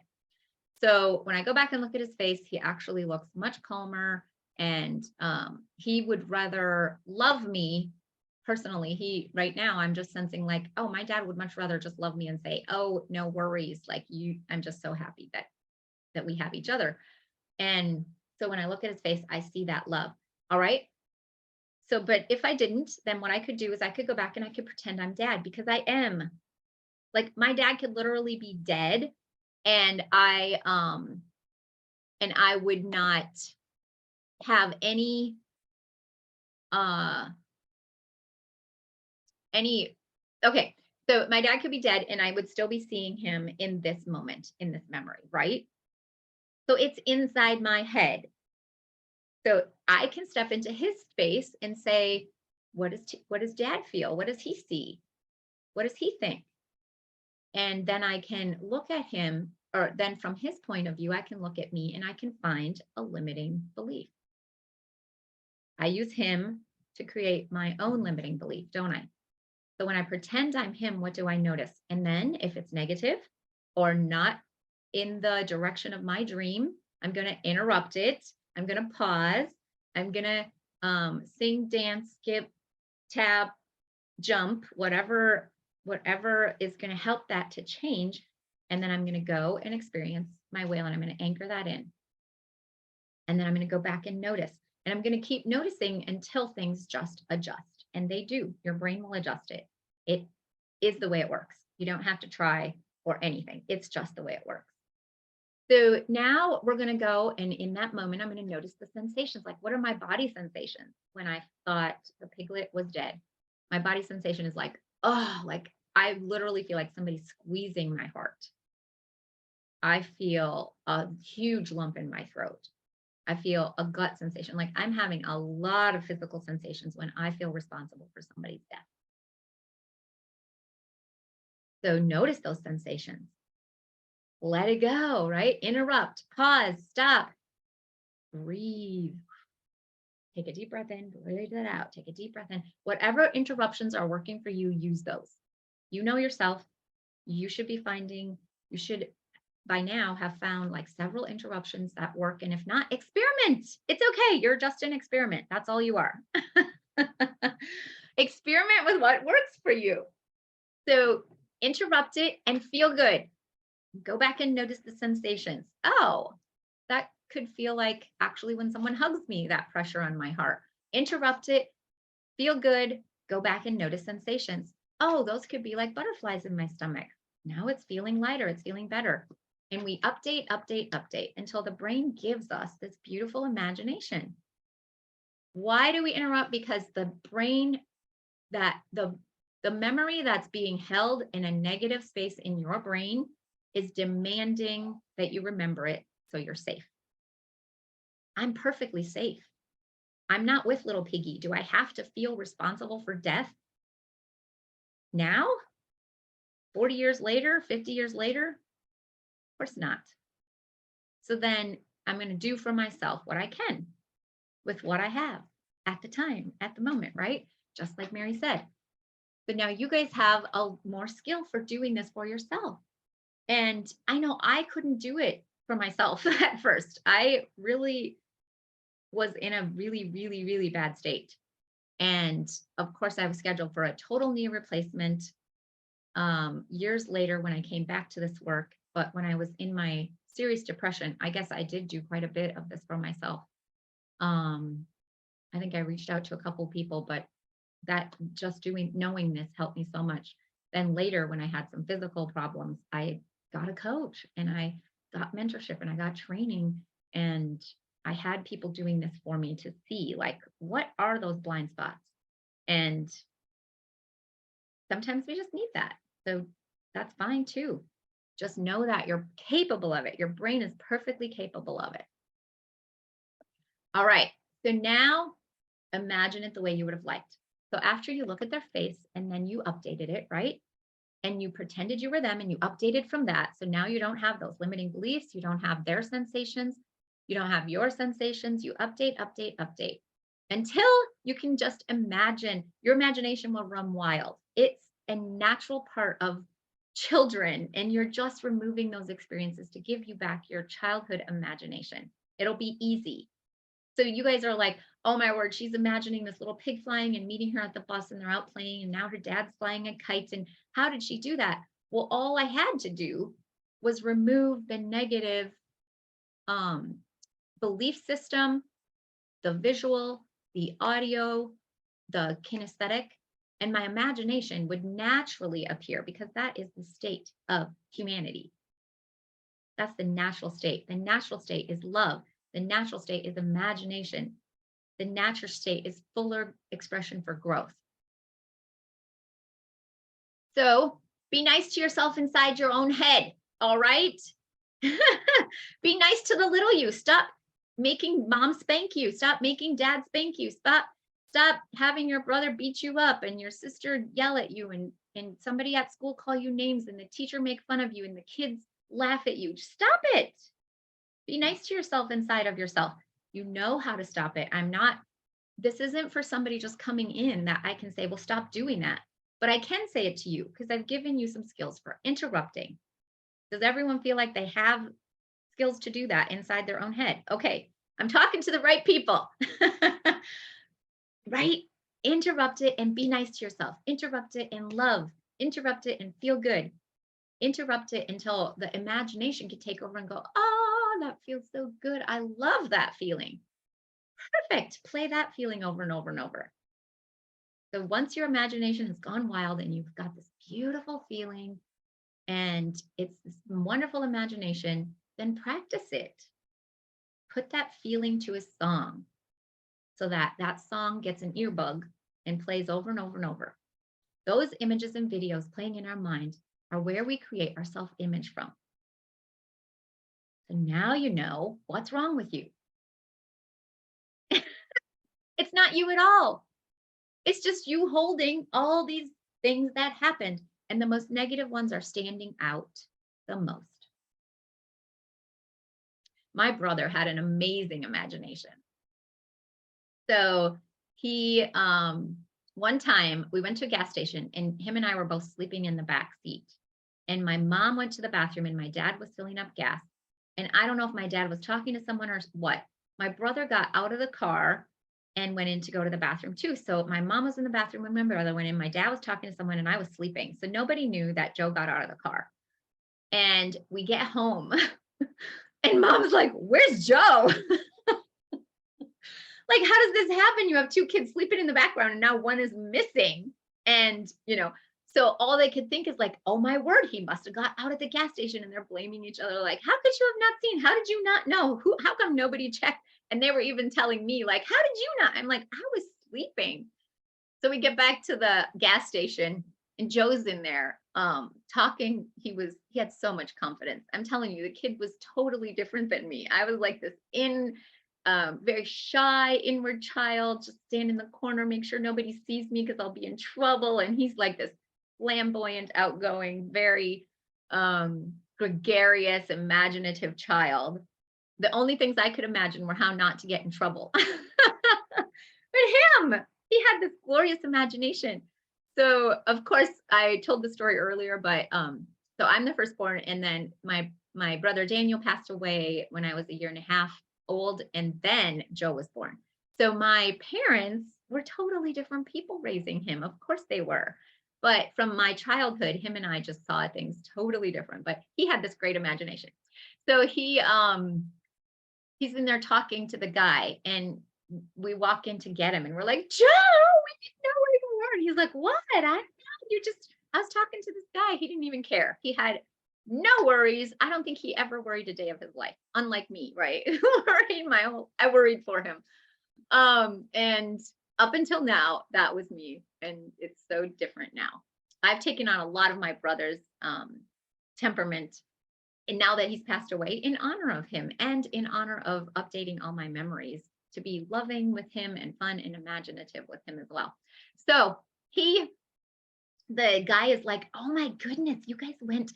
So when I go back and look at his face, he actually looks much calmer and he would rather love me personally. Right now, I'm just sensing like, oh, my dad would much rather just love me and say, oh, no worries. Like I'm just so happy that we have each other. And so when I look at his face, I see that love. All right. So, but if I didn't, then what I could do is I could go back and I could pretend I'm dad, because I am. Like, my dad could literally be dead, and I would not have uh any okay. So my dad could be dead and I would still be seeing him in this moment, in this memory, right? So it's inside my head. So I can step into his space and say, what does dad feel? What does he see? What does he think? And then I can look at him, or then from his point of view, I can look at me and I can find a limiting belief. I use him to create my own limiting belief, don't I? So when I pretend I'm him, what do I notice? And then if it's negative or not in the direction of my dream, I'm going to interrupt it. I'm going to pause. I'm going to sing, dance, skip, tap, jump, whatever is going to help that to change. And then I'm going to go and experience my whale, and I'm going to anchor that in. And then I'm going to go back and notice. And I'm going to keep noticing until things just adjust. And they do. Your brain will adjust it. It is the way it works. You don't have to try or anything. It's just the way it works. So now we're going to go, and in that moment, I'm going to notice the sensations. Like, what are my body sensations when I thought the piglet was dead? My body sensation is like, oh, like I literally feel like somebody's squeezing my heart. I feel a huge lump in my throat. I feel a gut sensation. Like, I'm having a lot of physical sensations when I feel responsible for somebody's death. So notice those sensations. Let it go, right? Interrupt, pause, stop, breathe. Take a deep breath in, breathe it out. Take a deep breath in. Whatever interruptions are working for you, use those. You know yourself. You should by now have found like several interruptions that work. And if not, experiment. It's okay. You're just an experiment. That's all you are. Experiment with what works for you. So interrupt it and feel good. Go back and notice the sensations. Oh, that could feel like actually when someone hugs me, that pressure on my heart. Interrupt it, feel good, go back and notice sensations. Oh, those could be like butterflies in my stomach. Now it's feeling lighter, it's feeling better. And we update, update, update until the brain gives us this beautiful imagination. Why do we interrupt? Because the brain, that the memory that's being held in a negative space in your brain is demanding that you remember it so you're safe. I'm perfectly safe. I'm not with little piggy. Do I have to feel responsible for death now? 40 years later, 50 years later? Of course not. So then I'm going to do for myself what I can with what I have at the time, at the moment, right? Just like Mary said. But now you guys have a more skill for doing this for yourself. And I know I couldn't do it for myself at first. I really was in a really, really, really bad state. And of course, I was scheduled for a total knee replacement years later when I came back to this work. But when I was in my serious depression, I guess I did do quite a bit of this for myself. I think I reached out to a couple people, but that just knowing this helped me so much. Then later, when I had some physical problems, I got a coach and I got mentorship and I got training, and I had people doing this for me to see, like, what are those blind spots? And sometimes we just need that. So that's fine too. Just know that you're capable of it. Your brain is perfectly capable of it. All right. So now imagine it the way you would have liked. So after you look at their face and then you updated it, right? And you pretended you were them and you updated from that. So now you don't have those limiting beliefs. You don't have their sensations. You don't have your sensations. You update, update, update until you can just imagine. Your imagination will run wild. It's a natural part of children, and you're just removing those experiences to give you back your childhood imagination. It'll be easy. So you guys are like, oh my word, she's imagining this little pig flying and meeting her at the bus, and they're out playing, and now her dad's flying a kite. And how did she do that? Well, all I had to do was remove the negative belief system, the visual, the audio, the kinesthetic, and my imagination would naturally appear because that is the state of humanity. That's the natural state. The natural state is love. The natural state is imagination. The natural state is fuller expression for growth. So be nice to yourself inside your own head. All right. Be nice to the little you. Stop making mom spank you. Stop making dad spank you. Stop having your brother beat you up and your sister yell at you and somebody at school call you names and the teacher make fun of you and the kids laugh at you. Just stop it. Be nice to yourself inside of yourself. You know how to stop it. This isn't for somebody just coming in that I can say, well, stop doing that. But I can say it to you because I've given you some skills for interrupting. Does everyone feel like they have skills to do that inside their own head? Okay, I'm talking to the right people. Right? Interrupt it and be nice to yourself. Interrupt it and love. Interrupt it and feel good. Interrupt it until the imagination can take over and go, oh, that feels so good. I love that feeling. Perfect. Play that feeling over and over and over. So once your imagination has gone wild and you've got this beautiful feeling and it's this wonderful imagination, then practice it. Put that feeling to a song so that that song gets an earbud and plays over and over and over. Those images and videos playing in our mind are where we create our self-image from. So now you know what's wrong with you. It's not you at all. It's just you holding all these things that happened. And the most negative ones are standing out the most. My brother had an amazing imagination. So he, one time we went to a gas station and him and I were both sleeping in the back seat. And my mom went to the bathroom and my dad was filling up gas. And I don't know if my dad was talking to someone or what. My brother got out of the car and went in to go to the bathroom too. So my mom was in the bathroom when my brother went in. My dad was talking to someone and I was sleeping. So nobody knew that Joe got out of the car. And we get home and mom's like, where's Joe? Like, how does this happen? You have two kids sleeping in the background and now one is missing. And, so all they could think is like, oh my word, he must have got out at the gas station, and they're blaming each other. Like, how could you have not seen? How did you not know? How come nobody checked? And they were even telling me like, how did you not? I'm like, I was sleeping. So we get back to the gas station and Joe's in there talking. He had so much confidence. I'm telling you, the kid was totally different than me. I was like this very shy inward child, just stand in the corner, make sure nobody sees me because I'll be in trouble. And he's like this flamboyant, outgoing, very gregarious, imaginative child. The only things I could imagine were how not to get in trouble. But him, he had this glorious imagination. So of course I told the story earlier, but so I'm the firstborn, and then my brother Daniel passed away when I was 1.5 years old, and then Joe was born. So my parents were totally different people raising him. Of course they were. But from my childhood, him and I just saw things totally different. But he had this great imagination. So he's in there talking to the guy, and we walk in to get him, and we're like, Joe, we didn't know where you were. And he's like, what? I was talking to this guy. He didn't even care. He had no worries. I don't think he ever worried a day of his life, unlike me, right? I worried for him. And up until now, that was me. And it's so different now. I've taken on a lot of my brother's temperament. And now that he's passed away, in honor of him and in honor of updating all my memories to be loving with him and fun and imaginative with him as well. So the guy is like, oh my goodness, you guys went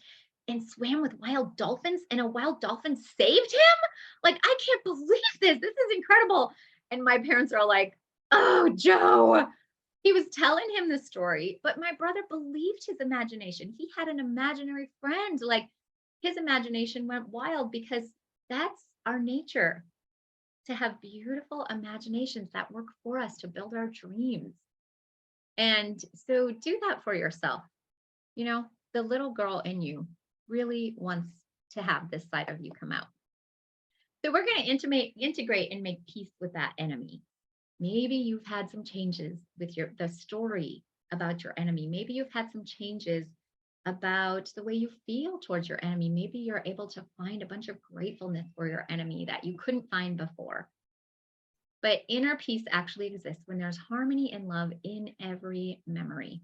and swam with wild dolphins and a wild dolphin saved him? Like, I can't believe this. This is incredible. And my parents are like, oh, Joe. He was telling him the story, but my brother believed his imagination. He had an imaginary friend. Like, his imagination went wild because that's our nature, to have beautiful imaginations that work for us to build our dreams. And so do that for yourself. The little girl in you really wants to have this side of you come out. So we're going to integrate and make peace with that enemy. Maybe you've had some changes with the story about your enemy. Maybe you've had some changes about the way you feel towards your enemy. Maybe you're able to find a bunch of gratefulness for your enemy that you couldn't find before. But inner peace actually exists when there's harmony and love in every memory.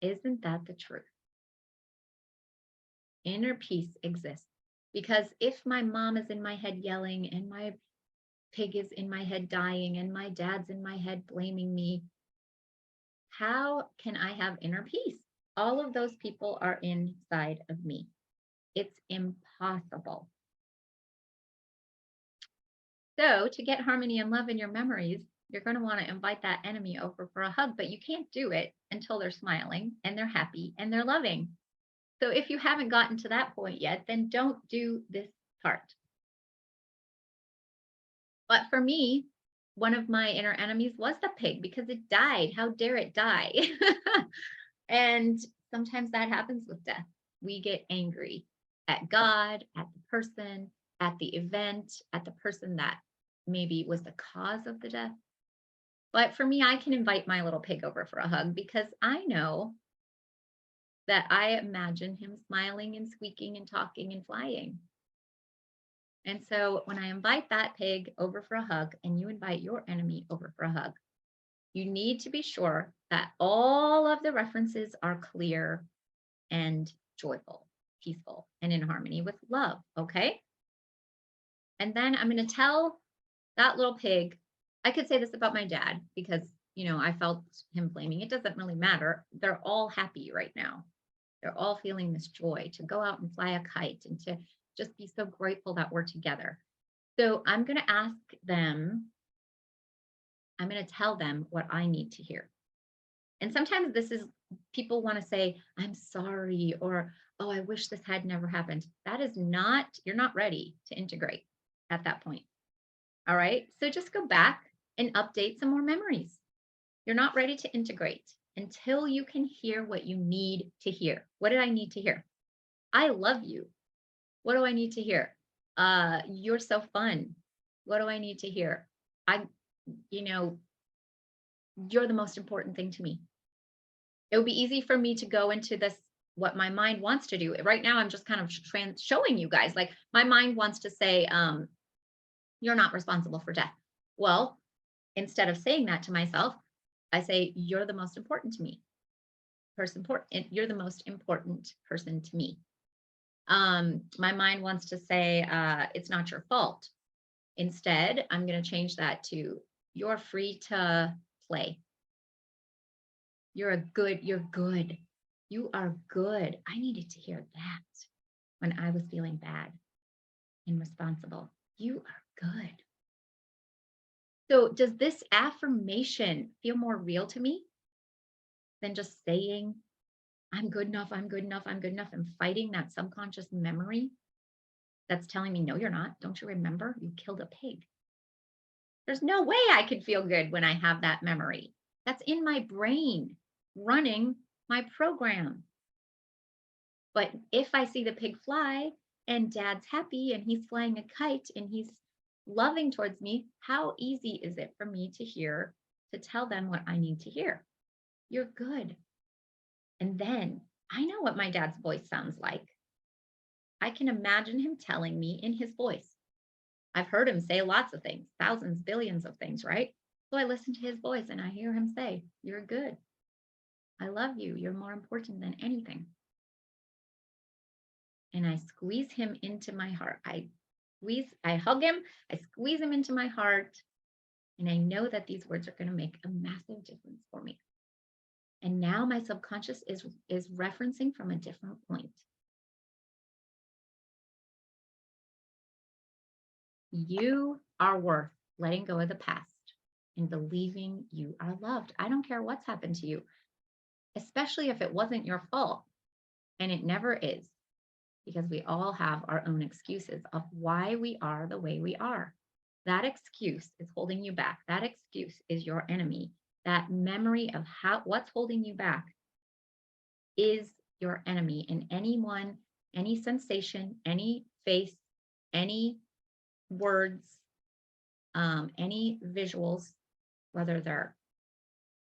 Isn't that the truth? Inner peace exists because if my mom is in my head yelling and my pig is in my head dying and my dad's in my head blaming me, how can I have inner peace? All of those people are inside of me. It's impossible. So to get harmony and love in your memories, you're going to want to invite that enemy over for a hug, but you can't do it until they're smiling and they're happy and they're loving. So if you haven't gotten to that point yet, then don't do this part. But for me, one of my inner enemies was the pig because it died. How dare it die? And sometimes that happens with death. We get angry at God, at the person, at the event, at the person that maybe was the cause of the death. But for me, I can invite my little pig over for a hug because I know that I imagine him smiling and squeaking and talking and flying. And so when I invite that pig over for a hug and you invite your enemy over for a hug, you need to be sure that all of the references are clear and joyful, peaceful, and in harmony with love. Okay. And then I'm going to tell that little pig, I could say this about my dad because, I felt him blaming. It doesn't really matter. They're all happy right now. They're all feeling this joy to go out and fly a kite and to just be so grateful that we're together. So I'm going to ask them, I'm going to tell them what I need to hear. And sometimes this is people want to say, I'm sorry, or, oh, I wish this had never happened. That is not, you're not ready to integrate at that point. All right. So just go back and update some more memories. You're not ready to integrate until you can hear what you need to hear. What did I need to hear? I love you. What do I need to hear? You're so fun. What do I need to hear? You're the most important thing to me. It would be easy for me to go into this, what my mind wants to do. Right now, I'm just kind of showing you guys, like my mind wants to say, you're not responsible for death. Well, instead of saying that to myself, I say, you're the most important to me. You're the most important person to me. My mind wants to say, it's not your fault. Instead, I'm going to change that to, you're free to play. You're good. You are good. I needed to hear that when I was feeling bad and responsible. You are good. So does this affirmation feel more real to me than just saying, I'm good enough, I'm good enough, I'm good enough, and fighting that subconscious memory that's telling me, no, you're not. Don't you remember? You killed a pig. There's no way I could feel good when I have that memory. That's in my brain running my program. But if I see the pig fly and dad's happy and he's flying a kite and he's loving towards me, how easy is it for me to tell them what I need to hear? You're good. And then I know what my dad's voice sounds like. I can imagine him telling me in his voice. I've heard him say lots of things, thousands, billions of things, right? So I listen to his voice and I hear him say, you're good. I love you. You're more important than anything. And I squeeze him into my heart. I hug him, I squeeze him into my heart. And I know that these words are going to make a massive difference for me. And now my subconscious is referencing from a different point. You are worth letting go of the past and believing you are loved. I don't care what's happened to you, especially if it wasn't your fault. And it never is, because we all have our own excuses of why we are the way we are. That excuse is holding you back. That excuse is your enemy. That memory of what's holding you back is your enemy. And anyone, any sensation, any face, any words, Any visuals, whether they're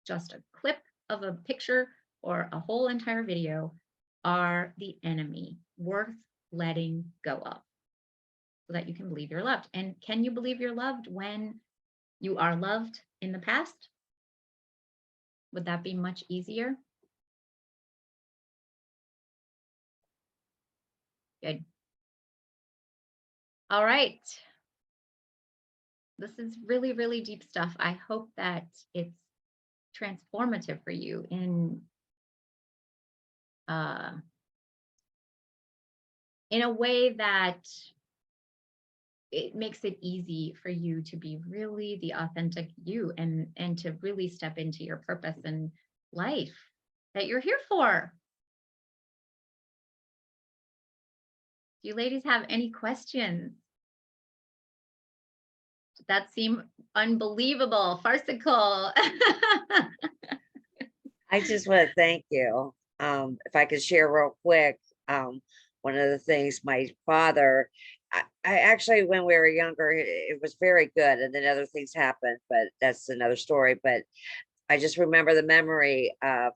just a clip of a picture or a whole entire video, are the enemy, worth letting go of, so that you can believe you're loved. And can you believe you're loved when you are loved in the past? Would that be much easier? Good. All right. This is really, really deep stuff. I hope that it's transformative for you uh, in a way that it makes it easy for you to be really the authentic you, and to really step into your purpose in life that you're here for. Do you ladies have any questions? Did that seem unbelievable, farcical? I just want to thank you. If I could share real quick, one of the things my father, I actually, when we were younger, it was very good, and then other things happened, but that's another story. But I just remember the memory of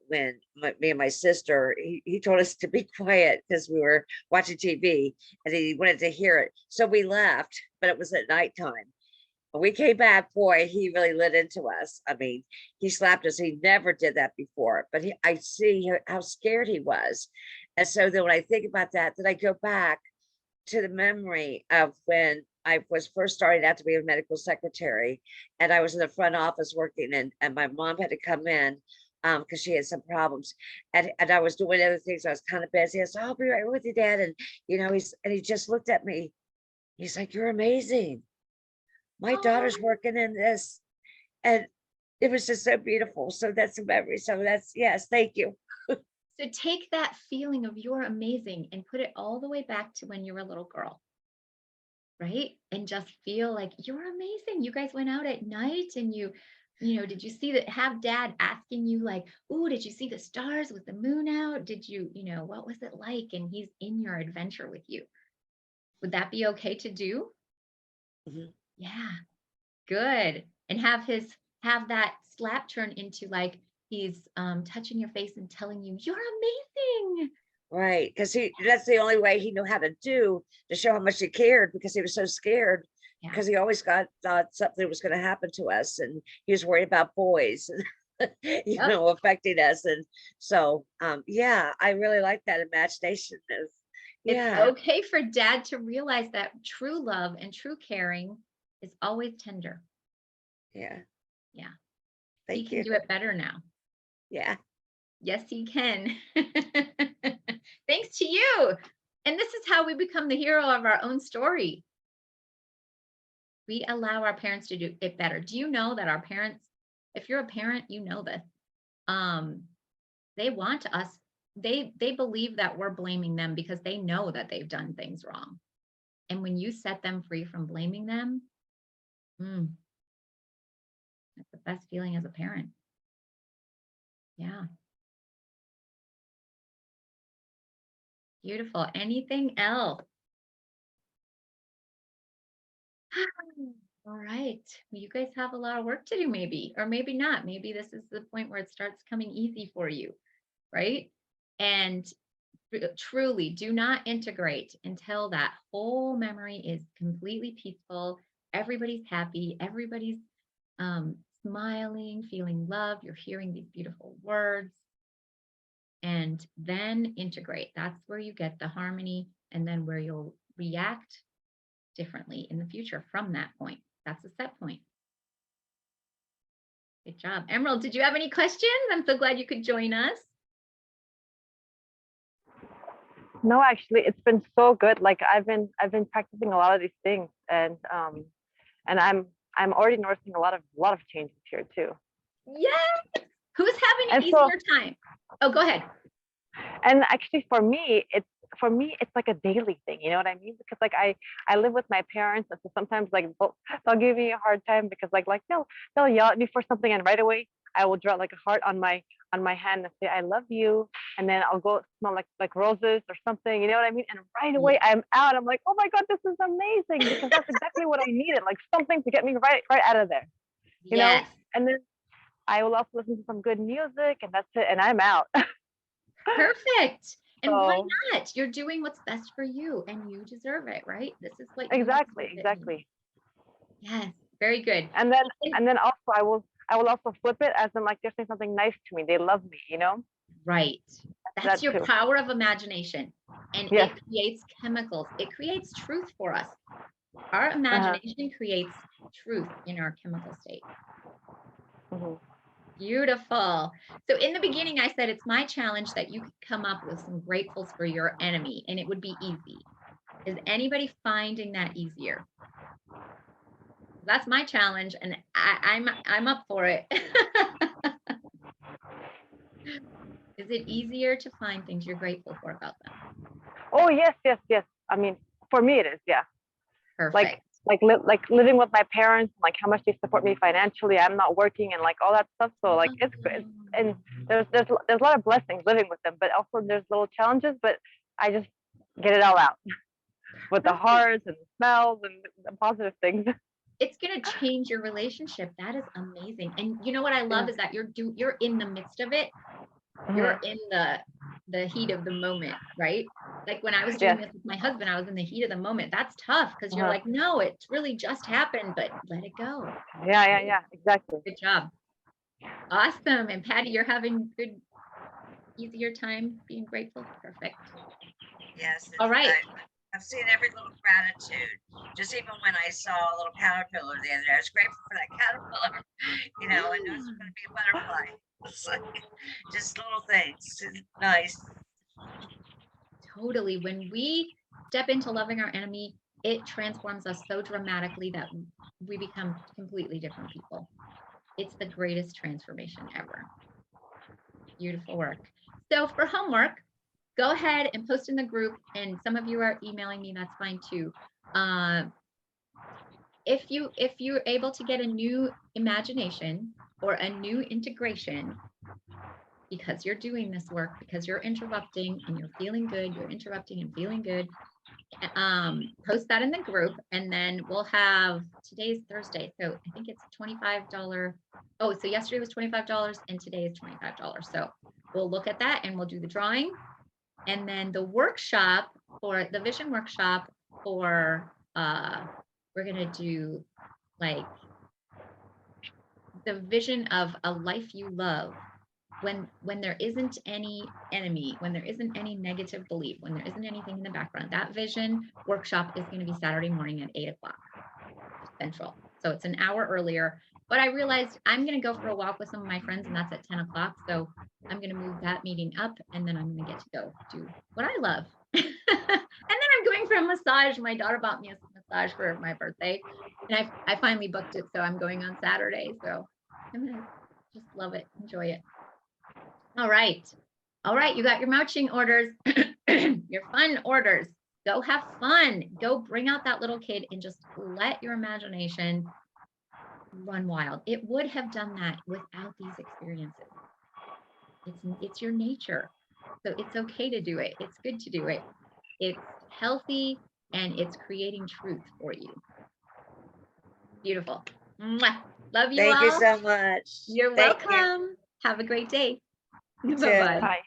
when me and my sister, he told us to be quiet because we were watching TV and he wanted to hear it. So we left, but it was at nighttime. When we came back, boy, he really lit into us. I mean, he slapped us. He never did that before, but I see how scared he was. And so then when I think about that, then I go back to the memory of when I was first starting out to be a medical secretary, and I was in the front office working, and my mom had to come in because she had some problems, and I was doing other things. I was kind of busy. I said, I'll be right with you, Dad. And he just looked at me. He's like, "You're amazing. My Oh, daughter's working in this." And it was just so beautiful. So that's a memory. So that's, yes, thank you. so take that feeling of you're amazing and put it all the way back to when you were a little girl, right? And just feel like you're amazing. You guys went out at night and did you see that? Have dad asking you like, "Oh, did you see the stars with the moon out? Did you, what was it like?" And he's in your adventure with you. Would that be okay to do? Mhm. Yeah, good. And have that slap turn into like he's touching your face and telling you you're amazing. Right. Because that's the only way he knew how to do to show how much he cared, because he was so scared, Yeah. because he always thought something was going to happen to us, and he was worried about boys, Yep. affecting us. And so, yeah, I really like that imagination of, It's yeah, okay for dad to realize that true love and true caring is always tender. yeah. Yeah. He Thank can you. do it better now. Yeah. Yes, he can. Thanks to you. And this is how we become the hero of our own story. We allow our parents to do it better. Do you know that our parents, if you're a parent, you know this. Um, they want us, they believe that we're blaming them because they know that they've done things wrong. And when you set them free from blaming them, mm, that's the best feeling as a parent. Yeah, beautiful. Anything else? All right. Well, you guys have a lot of work to do, maybe, or maybe not. Maybe this is the point where it starts coming easy for you, right? And truly do not integrate until that whole memory is completely peaceful. Everybody's happy. Everybody's smiling, feeling love. You're hearing these beautiful words. And then integrate. That's where you get the harmony, and then where you'll react differently in the future from that point. That's a set point. Good job. Emerald, did you have any questions? I'm so glad you could join us. No, actually, it's been so good. Like I've been practicing a lot of these things, and I'm already noticing a lot of changes here too. Yes. Who's having an And so, easier time? Oh, go ahead. and actually for me it's like a daily thing. You know what I mean? Because like I live with my parents, and so sometimes like they'll give me a hard time because like they'll yell at me for something, and right away I will draw like a heart on my hand and say I love you, and then I'll go smell like roses or something. You know what I mean? And right away I'm out. I'm like, oh my god, this is amazing, because that's exactly what I needed, like something to get me right out of there. You know? Yes. And then I will also listen to some good music, and that's it. And I'm out. Perfect. And why So not? You're doing what's best for you and you deserve it, right? This is what you exactly, deserve it. exactly. Yes. Very good. And then also I will also flip it as in like they're saying something nice to me. They love me, you know? Right. That's That your too. power of imagination. And Yes. it creates chemicals. It creates truth for us. Our Uh-huh. imagination creates truth in our chemical state. Hmm. Beautiful. So in the beginning, I said it's my challenge that you could come up with some gratefuls for your enemy, and it would be easy. Is anybody finding that easier? That's my challenge, and I'm up for it. Is it easier to find things you're grateful for about them? Oh yes, yes, yes. I mean, for me it is, yeah. Perfect. Like living with my parents, like how much they support me financially. I'm not working and like all that stuff. So like it's good. And there's a lot of blessings living with them, but also there's little challenges. But I just get it all out with the Perfect. hearts and the smells and the positive things. It's going to change your relationship. That is amazing. And you know what I love Yeah. is that you're in the midst of it. You're in the heat of the moment, right? Like when I was doing Yes. this with my husband, I was in the heat of the moment. That's tough because you're Uh-huh. like, no, it's really just happened, but let it go. Yeah, exactly. Good job. Awesome. And Patty, you're having good, easier time being grateful. Perfect. Yes, All right. I've seen every little gratitude. Just even when I saw a little caterpillar the other day, I was grateful for that caterpillar. You know, I knew it was going to be a butterfly. It's like just little things. It's nice. Totally. When we step into loving our enemy, it transforms us so dramatically that we become completely different people. It's the greatest transformation ever. Beautiful work. So for homework, go ahead and post in the group, and some of you are emailing me, that's fine too. If you're able to get a new imagination or a new integration, because you're doing this work, because you're interrupting and you're feeling good, you're interrupting and feeling good, post that in the group, and then we'll have, today's Thursday, so I think it's $25. Oh, so yesterday was $25 and today is $25. So we'll look at that and we'll do the drawing. And then the workshop, for the vision workshop, for we're gonna do like the vision of a life you love, when there isn't any enemy, when there isn't any negative belief, when there isn't anything in the background. That vision workshop is going to be Saturday morning at 8 o'clock Central. So it's an hour earlier. But I realized I'm going to go for a walk with some of my friends, and that's at 10 o'clock. So I'm going to move that meeting up, and then I'm going to get to go do what I love. And then I'm going for a massage. My daughter bought me a massage for my birthday, and I finally booked it. So I'm going on Saturday. So I'm going to just love it, enjoy it. All right. All right. You got your marching orders, your fun orders. Go have fun. Go bring out that little kid and just let your imagination run wild. It would have done that without these experiences. It's your nature. So it's okay to do it. It's good to do it. It's healthy and it's creating truth for you. Beautiful. Mwah. Love you all. Thank you so much. You're Thank you. welcome. Have a great day. You too. Bye-bye. Bye.